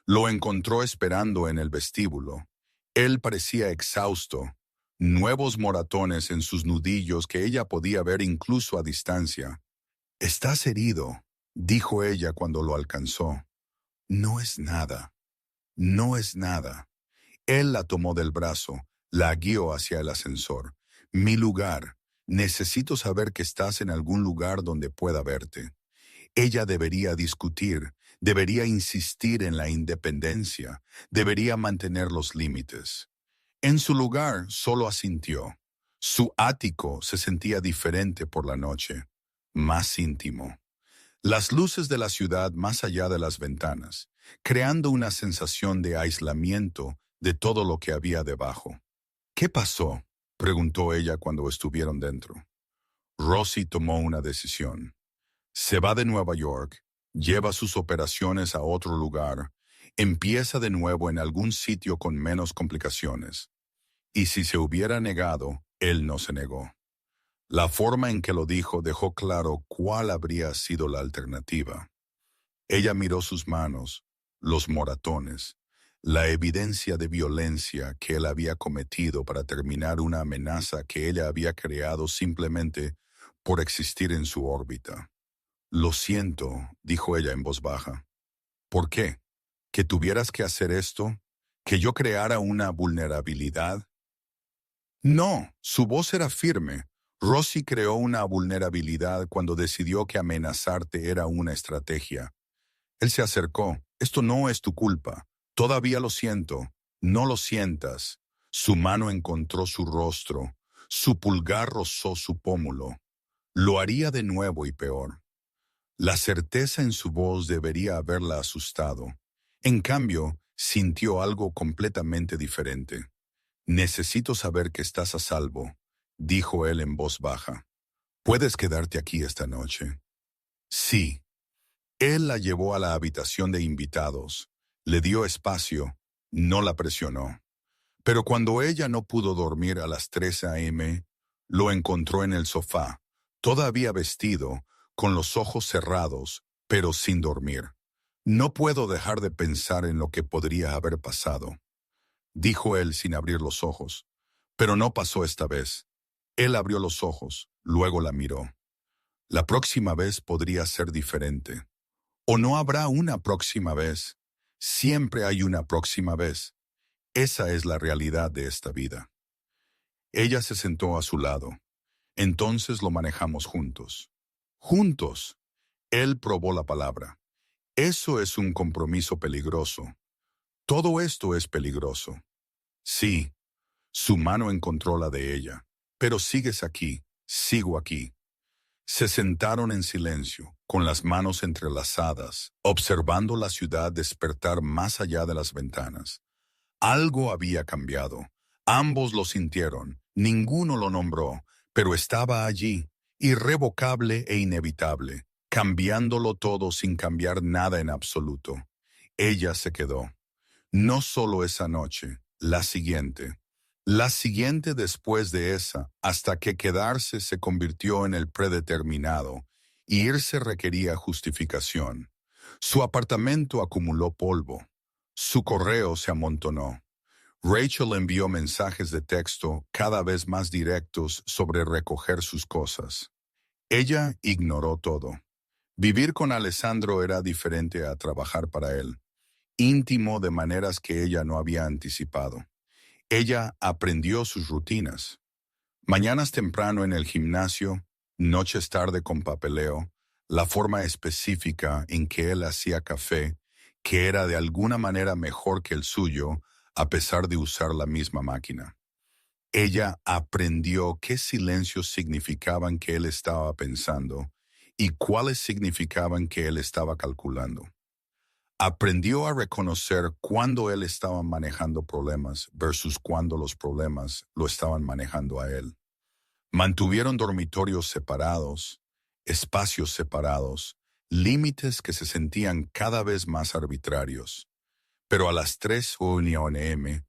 Lo encontró esperando en el vestíbulo. Él parecía exhausto. Nuevos moratones en sus nudillos que ella podía ver incluso a distancia. «Estás herido», dijo ella cuando lo alcanzó. «No es nada. No es nada». Él la tomó del brazo, la guió hacia el ascensor. «Mi lugar. Necesito saber que estás en algún lugar donde pueda verte». Ella debería discutir, debería insistir en la independencia, debería mantener los límites. En su lugar solo asintió. Su ático se sentía diferente por la noche, más íntimo. Las luces de la ciudad más allá de las ventanas, creando una sensación de aislamiento de todo lo que había debajo. «¿Qué pasó?», preguntó ella cuando estuvieron dentro. Rosy tomó una decisión. Se va de Nueva York, lleva sus operaciones a otro lugar, empieza de nuevo en algún sitio con menos complicaciones. Y si se hubiera negado, él no se negó. La forma en que lo dijo dejó claro cuál habría sido la alternativa. Ella miró sus manos, los moratones, la evidencia de violencia que él había cometido para terminar una amenaza que ella había creado simplemente por existir en su órbita. «Lo siento», dijo ella en voz baja. «¿Por qué? ¿Que tuvieras que hacer esto? ¿Que yo creara una vulnerabilidad?» No, su voz era firme. Rosy creó una vulnerabilidad cuando decidió que amenazarte era una estrategia. Él se acercó. «Esto no es tu culpa. Todavía lo siento. No lo sientas». Su mano encontró su rostro. Su pulgar rozó su pómulo. Lo haría de nuevo y peor. La certeza en su voz debería haberla asustado. En cambio, sintió algo completamente diferente. «Necesito saber que estás a salvo», dijo él en voz baja. «¿Puedes quedarte aquí esta noche?» «Sí». Él la llevó a la habitación de invitados. Le dio espacio. No la presionó. Pero cuando ella no pudo dormir a las 3 a.m., lo encontró en el sofá, todavía vestido, con los ojos cerrados, pero sin dormir. «No puedo dejar de pensar en lo que podría haber pasado», dijo él sin abrir los ojos. Pero no pasó esta vez. Él abrió los ojos, luego la miró. «La próxima vez podría ser diferente». «O no habrá una próxima vez. Siempre hay una próxima vez. Esa es la realidad de esta vida». Ella se sentó a su lado. «Entonces lo manejamos juntos». «Juntos». Él probó la palabra. «Eso es un compromiso peligroso. Todo esto es peligroso». «Sí». Su mano encontró la de ella. «Pero sigues aquí, sigo aquí». Se sentaron en silencio, con las manos entrelazadas, observando la ciudad despertar más allá de las ventanas. Algo había cambiado. Ambos lo sintieron, ninguno lo nombró, pero estaba allí, irrevocable e inevitable, cambiándolo todo sin cambiar nada en absoluto. Ella se quedó. No solo esa noche, la siguiente. La siguiente después de esa, hasta que quedarse se convirtió en el predeterminado, y irse requería justificación. Su apartamento acumuló polvo. Su correo se amontonó. Rachel envió mensajes de texto cada vez más directos sobre recoger sus cosas. Ella ignoró todo. Vivir con Alessandro era diferente a trabajar para él, íntimo de maneras que ella no había anticipado. Ella aprendió sus rutinas. Mañanas temprano en el gimnasio, noches tarde con papeleo, la forma específica en que él hacía café, que era de alguna manera mejor que el suyo, a pesar de usar la misma máquina. Ella aprendió qué silencios significaban que él estaba pensando y cuáles significaban que él estaba calculando. Aprendió a reconocer cuándo él estaba manejando problemas versus cuándo los problemas lo estaban manejando a él. Mantuvieron dormitorios separados, espacios separados, límites que se sentían cada vez más arbitrarios. Pero a las 3 o 1 a.m.,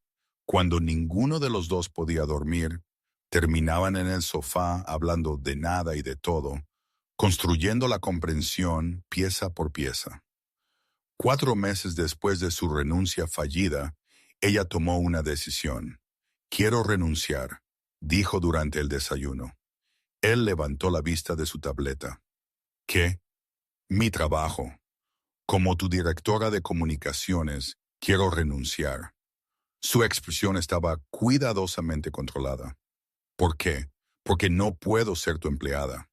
cuando ninguno de los dos podía dormir, terminaban en el sofá hablando de nada y de todo, construyendo la comprensión pieza por pieza. 4 meses después de su renuncia fallida, ella tomó una decisión. Quiero renunciar, dijo durante el desayuno. Él levantó la vista de su tableta. ¿Qué? Mi trabajo. Como tu directora de comunicaciones, quiero renunciar. Su expresión estaba cuidadosamente controlada. ¿Por qué? Porque no puedo ser tu empleada.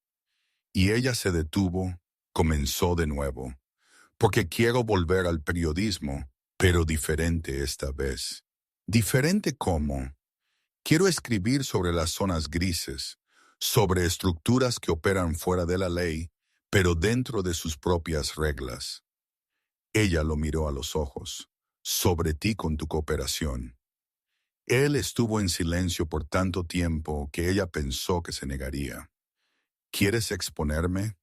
Y ella se detuvo, comenzó de nuevo. Porque quiero volver al periodismo, pero diferente esta vez. ¿Diferente cómo? Quiero escribir sobre las zonas grises, sobre estructuras que operan fuera de la ley, pero dentro de sus propias reglas. Ella lo miró a los ojos. Sobre ti con tu cooperación. Él estuvo en silencio por tanto tiempo que ella pensó que se negaría. ¿Quieres exponerme?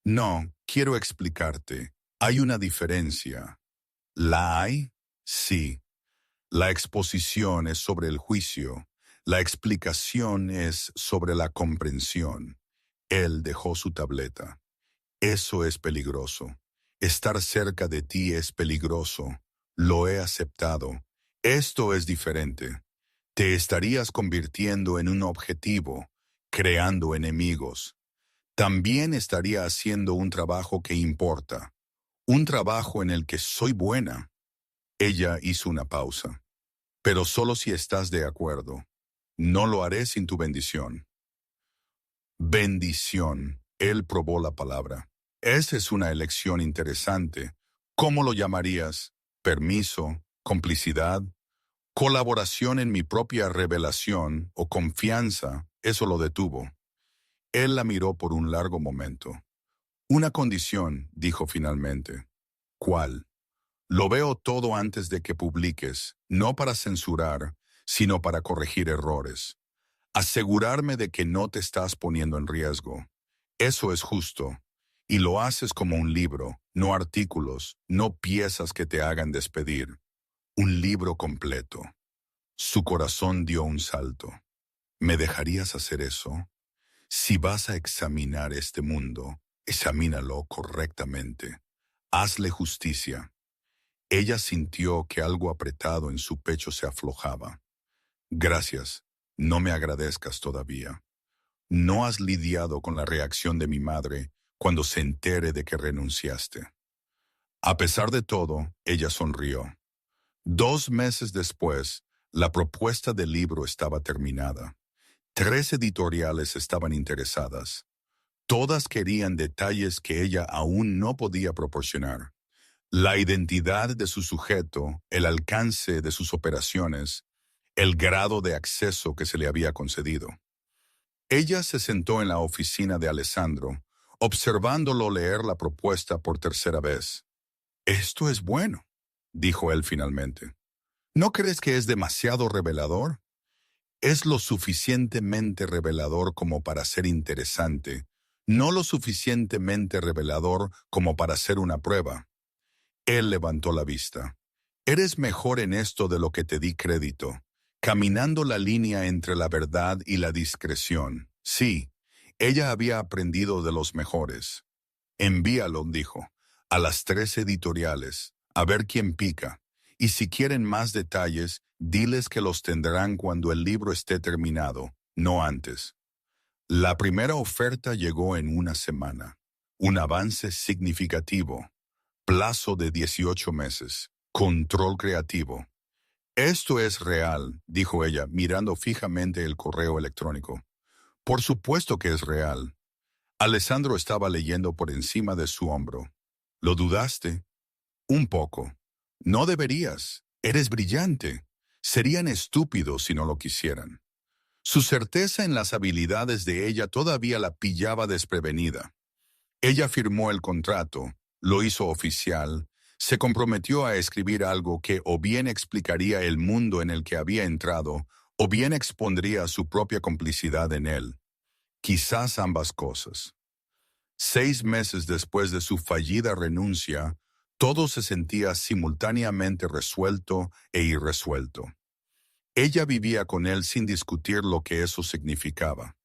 No, quiero explicarte. Hay una diferencia. ¿La hay? Sí. La exposición es sobre el juicio. La explicación es sobre la comprensión. Él dejó su tableta. Eso es peligroso. Estar cerca de ti es peligroso. Lo he aceptado. Esto es diferente. Te estarías convirtiendo en un objetivo, creando enemigos. También estaría haciendo un trabajo que importa. Un trabajo en el que soy buena. Ella hizo una pausa. Pero solo si estás de acuerdo. No lo haré sin tu bendición. Bendición. Él probó la palabra. Esa es una elección interesante. ¿Cómo lo llamarías? ¿Permiso? ¿Complicidad? ¿Colaboración en mi propia revelación o confianza? Eso lo detuvo. Él la miró por un largo momento. Una condición, dijo finalmente. ¿Cuál? Lo veo todo antes de que publiques, no para censurar, sino para corregir errores. Asegurarme de que no te estás poniendo en riesgo. Eso es justo. Y lo haces como un libro, no artículos, no piezas que te hagan despedir. Un libro completo. Su corazón dio un salto. ¿Me dejarías hacer eso? Si vas a examinar este mundo, examínalo correctamente. Hazle justicia. Ella sintió que algo apretado en su pecho se aflojaba. Gracias, no me agradezcas todavía. No has lidiado con la reacción de mi madre cuando se entere de que renunciaste. A pesar de todo, ella sonrió. 2 meses después, la propuesta del libro estaba terminada. 3 editoriales estaban interesadas. Todas querían detalles que ella aún no podía proporcionar. La identidad de su sujeto, el alcance de sus operaciones, el grado de acceso que se le había concedido. Ella se sentó en la oficina de Alessandro, observándolo leer la propuesta por tercera vez. «Esto es bueno», dijo él finalmente. «¿No crees que es demasiado revelador?» Es lo suficientemente revelador como para ser interesante, no lo suficientemente revelador como para ser una prueba. Él levantó la vista. «Eres mejor en esto de lo que te di crédito. caminando la línea entre la verdad y la discreción. Sí, ella había aprendido de los mejores. Envíalo, dijo, a las 3 editoriales, a ver quién pica. Y si quieren más detalles, diles que los tendrán cuando el libro esté terminado, no antes. La primera oferta llegó en una semana. Un avance significativo. Plazo de 18 meses. Control creativo. Esto es real, dijo ella, mirando fijamente el correo electrónico. Por supuesto que es real. Alessandro estaba leyendo por encima de su hombro. ¿Lo dudaste? Un poco. No deberías. Eres brillante. Serían estúpidos si no lo quisieran. Su certeza en las habilidades de ella todavía la pillaba desprevenida. Ella firmó el contrato, lo hizo oficial, se comprometió a escribir algo que o bien explicaría el mundo en el que había entrado, o bien expondría su propia complicidad en él. Quizás ambas cosas. 6 meses después de su fallida renuncia, todo se sentía simultáneamente resuelto e irresuelto. Ella vivía con él sin discutir lo que eso significaba.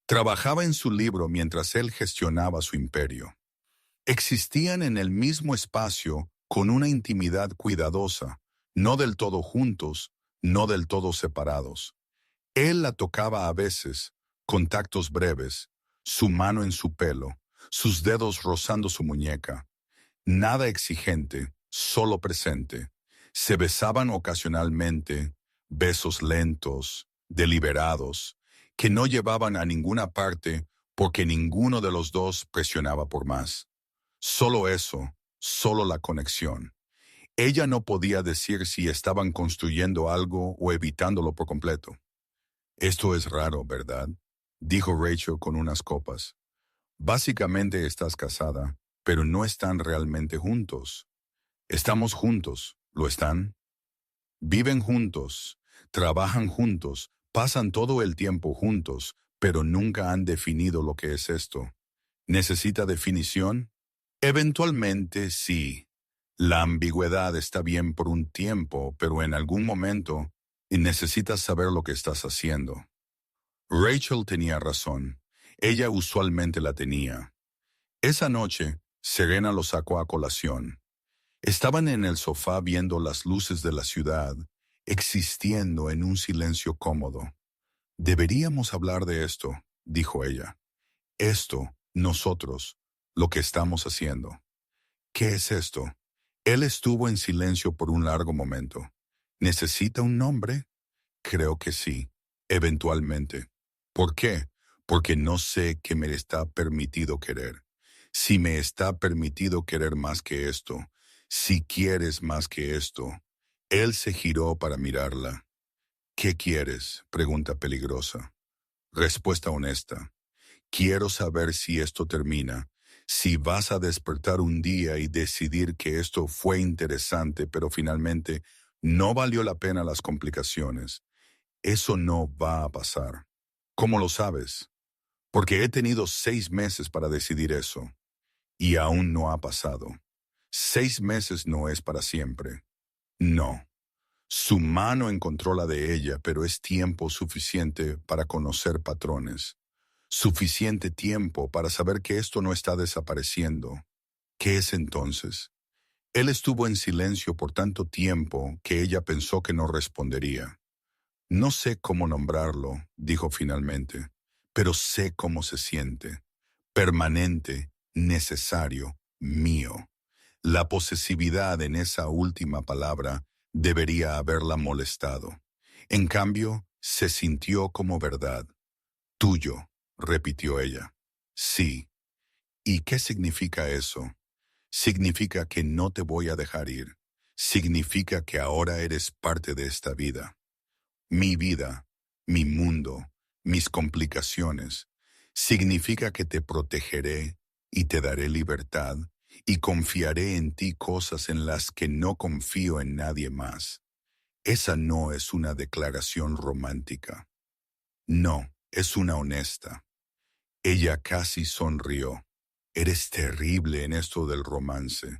Trabajaba en su libro mientras él gestionaba su imperio. Existían en el mismo espacio con una intimidad cuidadosa, no del todo juntos, no del todo separados. Él la tocaba a veces, contactos breves, su mano en su pelo, sus dedos rozando su muñeca. Nada exigente, solo presente. Se besaban ocasionalmente, besos lentos, deliberados, que no llevaban a ninguna parte porque ninguno de los dos presionaba por más. Solo eso, solo la conexión. Ella no podía decir si estaban construyendo algo o evitándolo por completo. Esto es raro, ¿verdad? Dijo Rachel con unas copas. Básicamente estás casada, pero no están realmente juntos. Estamos juntos, ¿lo están? Viven juntos, trabajan juntos, pasan todo el tiempo juntos, pero nunca han definido lo que es esto. ¿Necesita definición? Eventualmente sí. La ambigüedad está bien por un tiempo, pero en algún momento necesitas saber lo que estás haciendo. Rachel tenía razón. Ella usualmente la tenía. Esa noche, Serena lo sacó a colación. Estaban en el sofá viendo las luces de la ciudad, existiendo en un silencio cómodo. Deberíamos hablar de esto, dijo ella. Esto, nosotros, lo que estamos haciendo. ¿Qué es esto? Él estuvo en silencio por un largo momento. ¿Necesita un nombre? Creo que sí, eventualmente. ¿Por qué? Porque no sé qué me está permitido querer. Si me está permitido querer más que esto, si quieres más que esto. Él se giró para mirarla. ¿Qué quieres? Pregunta peligrosa. Respuesta honesta. Quiero saber si esto termina, si vas a despertar un día y decidir que esto fue interesante, pero finalmente no valió la pena las complicaciones. Eso no va a pasar. ¿Cómo lo sabes? Porque he tenido 6 meses para decidir eso, y aún no ha pasado. 6 meses no es para siempre. No. Su mano encontró la de ella, pero es tiempo suficiente para conocer patrones. Suficiente tiempo para saber que esto no está desapareciendo. ¿Qué es entonces? Él estuvo en silencio por tanto tiempo que ella pensó que no respondería. No sé cómo nombrarlo, dijo finalmente, pero sé cómo se siente. Permanente, necesario, mío. La posesividad en esa última palabra debería haberla molestado. En cambio, se sintió como verdad. Tuyo, repitió ella. Sí. ¿Y qué significa eso? Significa que no te voy a dejar ir. Significa que ahora eres parte de esta vida. Mi vida, mi mundo, mis complicaciones. Significa que te protegeré y te daré libertad y confiaré en ti cosas en las que no confío en nadie más. Esa no es una declaración romántica. No, es una honesta. Ella casi sonrió. Eres terrible en esto del romance.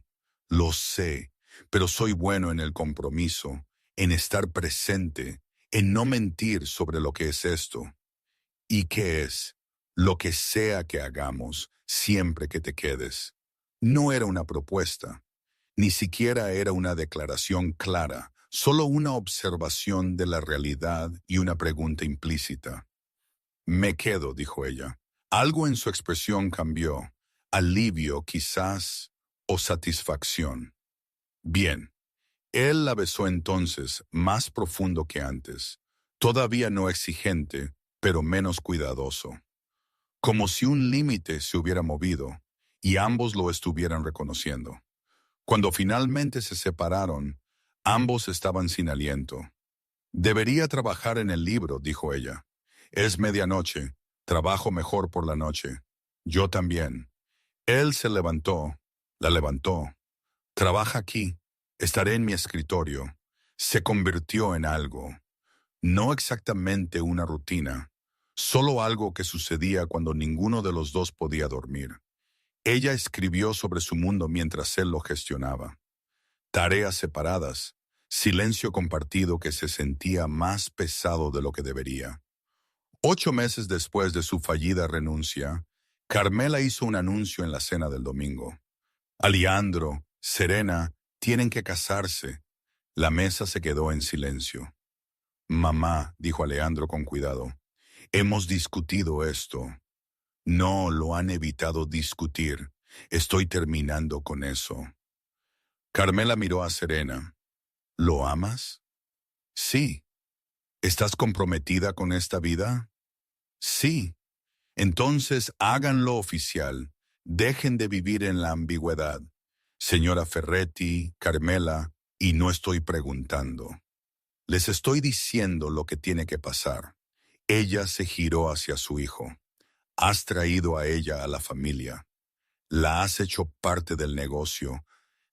Lo sé, pero soy bueno en el compromiso, en estar presente, en no mentir sobre lo que es esto y qué es lo que sea que hagamos siempre que te quedes. No era una propuesta, ni siquiera era una declaración clara, solo una observación de la realidad y una pregunta implícita. Me quedo, dijo ella. Algo en su expresión cambió, alivio quizás o satisfacción. Bien. Él la besó entonces, más profundo que antes, todavía no exigente, pero menos cuidadoso, como si un límite se hubiera movido y ambos lo estuvieran reconociendo. Cuando finalmente se separaron, ambos estaban sin aliento. Debería trabajar en el libro, dijo ella. Es medianoche, trabajo mejor por la noche. Yo también. Él se levantó, la levantó. Trabaja aquí, estaré en mi escritorio. Se convirtió en algo, no exactamente una rutina, solo algo que sucedía cuando ninguno de los dos podía dormir. Ella escribió sobre su mundo mientras él lo gestionaba. Tareas separadas, silencio compartido que se sentía más pesado de lo que debería. 8 meses después de su fallida renuncia, Carmela hizo un anuncio en la cena del domingo. Alejandro, Serena, tienen que casarse. La mesa se quedó en silencio. Mamá, dijo Alejandro con cuidado, hemos discutido esto. No lo han evitado discutir. Estoy terminando con eso. Carmela miró a Serena. ¿Lo amas? Sí. ¿Estás comprometida con esta vida? Sí. Entonces háganlo oficial. Dejen de vivir en la ambigüedad. Señora Ferretti, Carmela, y no estoy preguntando. Les estoy diciendo lo que tiene que pasar. Ella se giró hacia su hijo. Has traído a ella a la familia. La has hecho parte del negocio.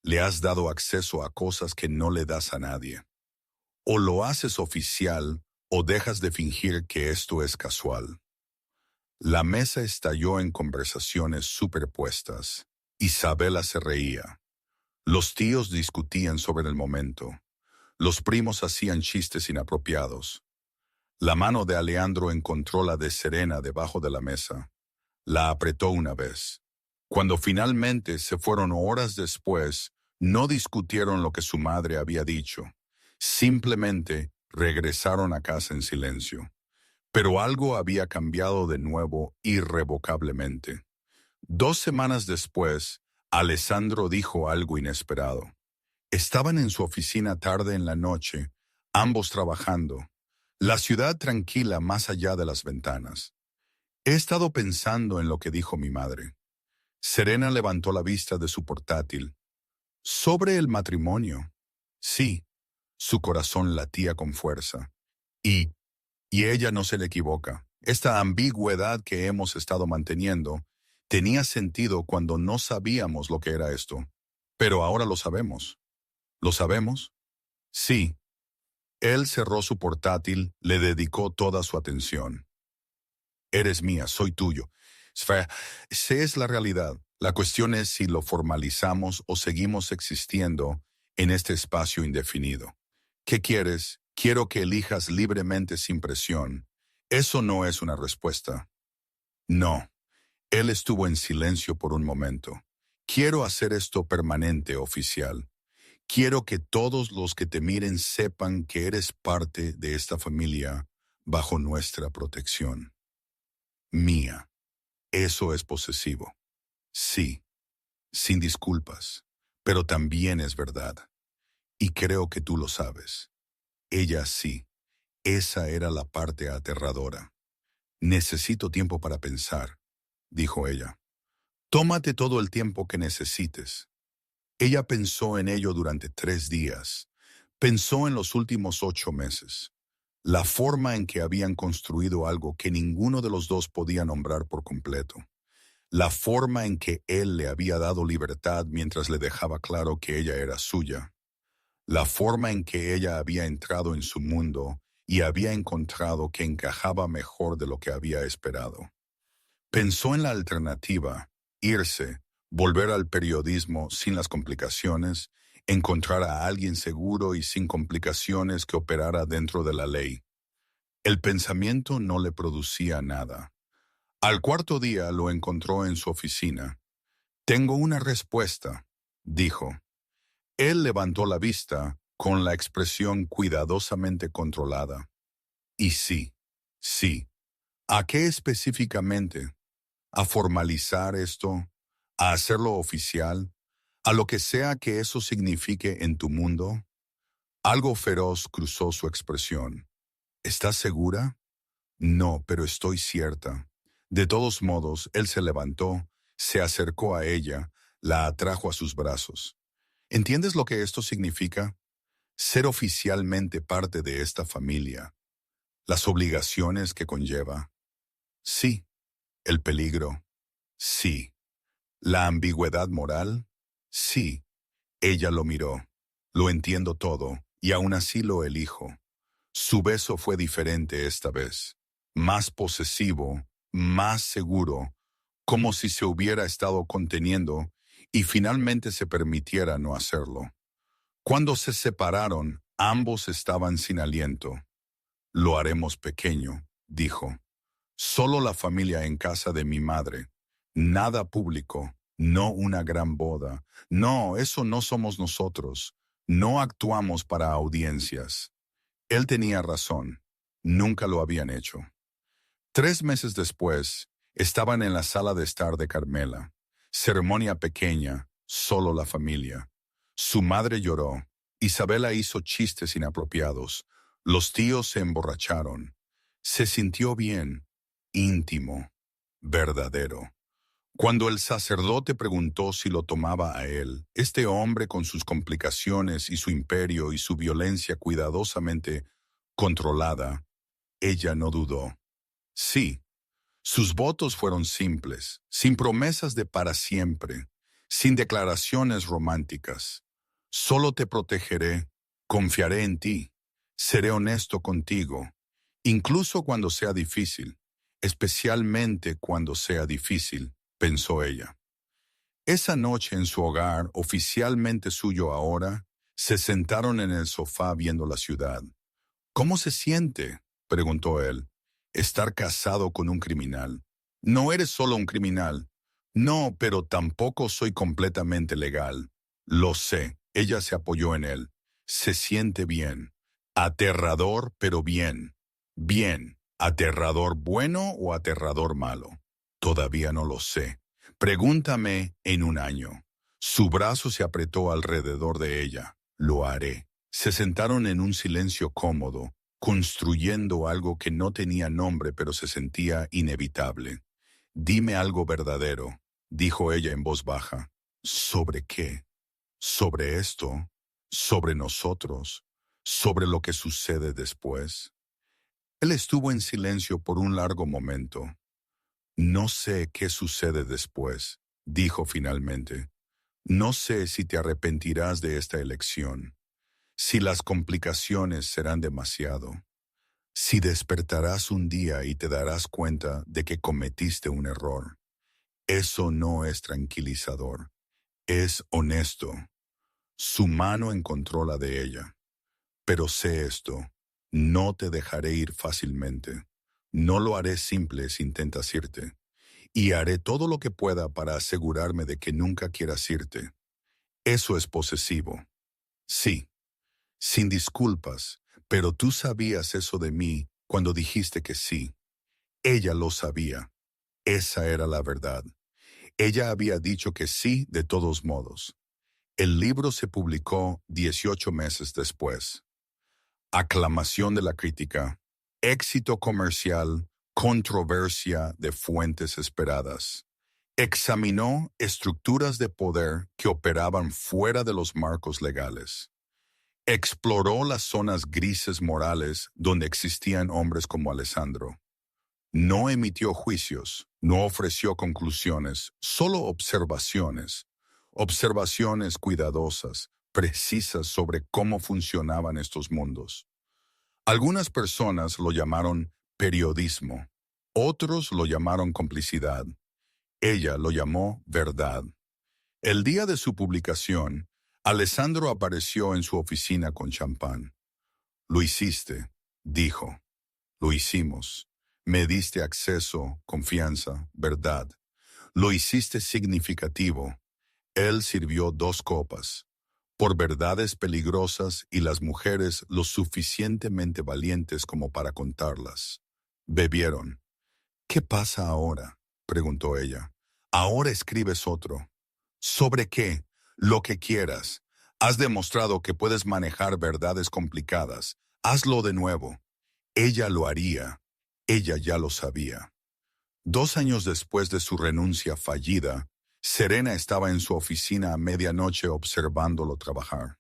Le has dado acceso a cosas que no le das a nadie. O lo haces oficial o dejas de fingir que esto es casual. La mesa estalló en conversaciones superpuestas. Isabela se reía. Los tíos discutían sobre el momento. Los primos hacían chistes inapropiados. La mano de Alejandro encontró la de Serena debajo de la mesa. La apretó una vez. Cuando finalmente se fueron horas después, no discutieron lo que su madre había dicho. Simplemente regresaron a casa en silencio. Pero algo había cambiado de nuevo irrevocablemente. 2 semanas después, Alessandro dijo algo inesperado. Estaban en su oficina tarde en la noche, ambos trabajando. La ciudad tranquila más allá de las ventanas. He estado pensando en lo que dijo mi madre. Serena levantó la vista de su portátil. Sobre el matrimonio. Sí, su corazón latía con fuerza. Y ella no se le equivoca. Esta ambigüedad que hemos estado manteniendo tenía sentido cuando no sabíamos lo que era esto. Pero ahora lo sabemos. ¿Lo sabemos? Sí. Él cerró su portátil, le dedicó toda su atención. Eres mía, soy tuyo. Esa es la realidad. La cuestión es si lo formalizamos o seguimos existiendo en este espacio indefinido. ¿Qué quieres? Quiero que elijas libremente sin presión. Eso no es una respuesta. No. Él estuvo en silencio por un momento. Quiero hacer esto permanente, oficial. Quiero que todos los que te miren sepan que eres parte de esta familia bajo nuestra protección. Mía. Eso es posesivo. Sí, sin disculpas, pero también es verdad. Y creo que tú lo sabes. Ella sí. Esa era la parte aterradora. Necesito tiempo para pensar, dijo ella. Tómate todo el tiempo que necesites. Ella pensó en ello durante 3 días. Pensó en los últimos 8 meses. La forma en que habían construido algo que ninguno de los dos podía nombrar por completo. La forma en que él le había dado libertad mientras le dejaba claro que ella era suya. La forma en que ella había entrado en su mundo y había encontrado que encajaba mejor de lo que había esperado. Pensó en la alternativa, irse, volver al periodismo sin las complicaciones, encontrar a alguien seguro y sin complicaciones que operara dentro de la ley. El pensamiento no le producía nada. Al cuarto día lo encontró en su oficina. Tengo una respuesta, dijo. Él levantó la vista con la expresión cuidadosamente controlada. Y sí, sí. ¿A qué específicamente? ¿A formalizar esto? ¿A hacerlo oficial? ¿A lo que sea que eso signifique en tu mundo? Algo feroz cruzó su expresión. ¿Estás segura? No, pero estoy cierta. De todos modos, él se levantó, se acercó a ella, la atrajo a sus brazos. ¿Entiendes lo que esto significa? Ser oficialmente parte de esta familia. Las obligaciones que conlleva. Sí. El peligro. Sí. La ambigüedad moral. Sí. Ella lo miró. Lo entiendo todo, y aún así lo elijo. Su beso fue diferente esta vez. Más posesivo, más seguro, como si se hubiera estado conteniendo y finalmente se permitiera no hacerlo. Cuando se separaron, ambos estaban sin aliento. Lo haremos pequeño, dijo. Solo la familia en casa de mi madre. Nada público, no una gran boda. No, eso no somos nosotros. No actuamos para audiencias. Él tenía razón. Nunca lo habían hecho. 3 meses después, estaban en la sala de estar de Carmela. Ceremonia pequeña, solo la familia. Su madre lloró. Isabela hizo chistes inapropiados. Los tíos se emborracharon. Se sintió bien, íntimo, verdadero. Cuando el sacerdote preguntó si lo tomaba a él, este hombre con sus complicaciones y su imperio y su violencia cuidadosamente controlada, ella no dudó. Sí, sus votos fueron simples, sin promesas de para siempre, sin declaraciones románticas. Solo te protegeré, confiaré en ti, seré honesto contigo, incluso cuando sea difícil, especialmente cuando sea difícil, pensó ella. Esa noche en su hogar, oficialmente suyo ahora, se sentaron en el sofá viendo la ciudad. ¿Cómo se siente? Preguntó él. Estar casado con un criminal. No eres solo un criminal. No, pero tampoco soy completamente legal. Lo sé. Ella se apoyó en él. Se siente bien. Aterrador, pero bien. Bien. ¿Aterrador bueno o aterrador malo? Todavía no lo sé. Pregúntame en un año. Su brazo se apretó alrededor de ella. Lo haré. Se sentaron en un silencio cómodo, construyendo algo que no tenía nombre pero se sentía inevitable. Dime algo verdadero, dijo ella en voz baja. ¿Sobre qué? ¿Sobre esto? ¿Sobre nosotros? ¿Sobre lo que sucede después? Él estuvo en silencio por un largo momento. No sé qué sucede después, dijo finalmente. No sé si te arrepentirás de esta elección. Si las complicaciones serán demasiado, si despertarás un día y te darás cuenta de que cometiste un error, eso no es tranquilizador, es honesto. Su mano encontró la de ella. Pero sé esto, no te dejaré ir fácilmente. No lo haré simple si intentas irte. Y haré todo lo que pueda para asegurarme de que nunca quieras irte. Eso es posesivo. Sí. Sin disculpas, pero tú sabías eso de mí cuando dijiste que sí. Ella lo sabía. Esa era la verdad. Ella había dicho que sí de todos modos. El libro se publicó 18 meses después. Aclamación de la crítica. Éxito comercial. Controversia de fuentes esperadas. Examinó estructuras de poder que operaban fuera de los marcos legales. Exploró las zonas grises morales donde existían hombres como Alessandro. No emitió juicios, no ofreció conclusiones, solo observaciones. Observaciones cuidadosas, precisas sobre cómo funcionaban estos mundos. Algunas personas lo llamaron periodismo, otros lo llamaron complicidad. Ella lo llamó verdad. El día de su publicación, Alessandro apareció en su oficina con champán. Lo hiciste, dijo. Lo hicimos. Me diste acceso, confianza, verdad. Lo hiciste significativo. Él sirvió 2 copas, por verdades peligrosas y las mujeres lo suficientemente valientes como para contarlas. Bebieron. ¿Qué pasa ahora?, preguntó ella. Ahora escribes otro. ¿Sobre qué? Lo que quieras. Has demostrado que puedes manejar verdades complicadas. Hazlo de nuevo. Ella lo haría. Ella ya lo sabía. 2 años después de su renuncia fallida, Serena estaba en su oficina a medianoche observándolo trabajar.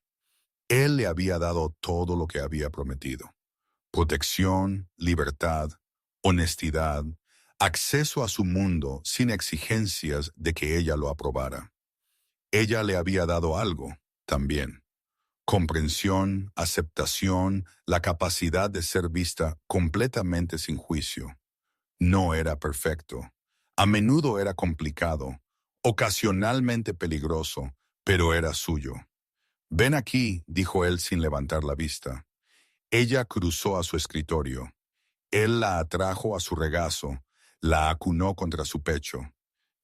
Él le había dado todo lo que había prometido: protección, libertad, honestidad, acceso a su mundo sin exigencias de que ella lo aprobara. Ella le había dado algo también: comprensión, aceptación, la capacidad de ser vista completamente sin juicio. No era perfecto. A menudo era complicado, ocasionalmente peligroso, pero era suyo. Ven aquí, dijo él sin levantar la vista. Ella cruzó a su escritorio. Él la atrajo a su regazo, la acunó contra su pecho.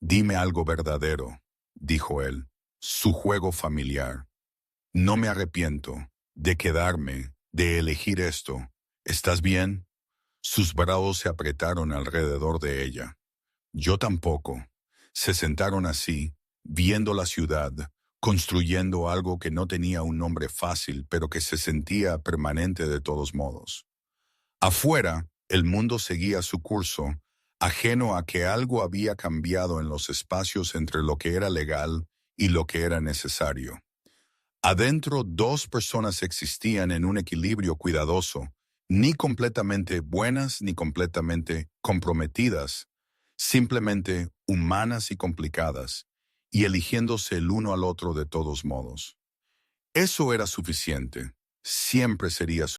Dime algo verdadero, dijo él. Su juego familiar. No me arrepiento de quedarme, de elegir esto. ¿Estás bien? Sus brazos se apretaron alrededor de ella. Yo tampoco. Se sentaron así, viendo la ciudad, construyendo algo que no tenía un nombre fácil, pero que se sentía permanente de todos modos. Afuera, el mundo seguía su curso, ajeno a que algo había cambiado en los espacios entre lo que era legal y lo que era necesario. Adentro, 2 personas existían en un equilibrio cuidadoso, ni completamente buenas ni completamente comprometidas, simplemente humanas y complicadas, y eligiéndose el uno al otro de todos modos. Eso era suficiente, siempre sería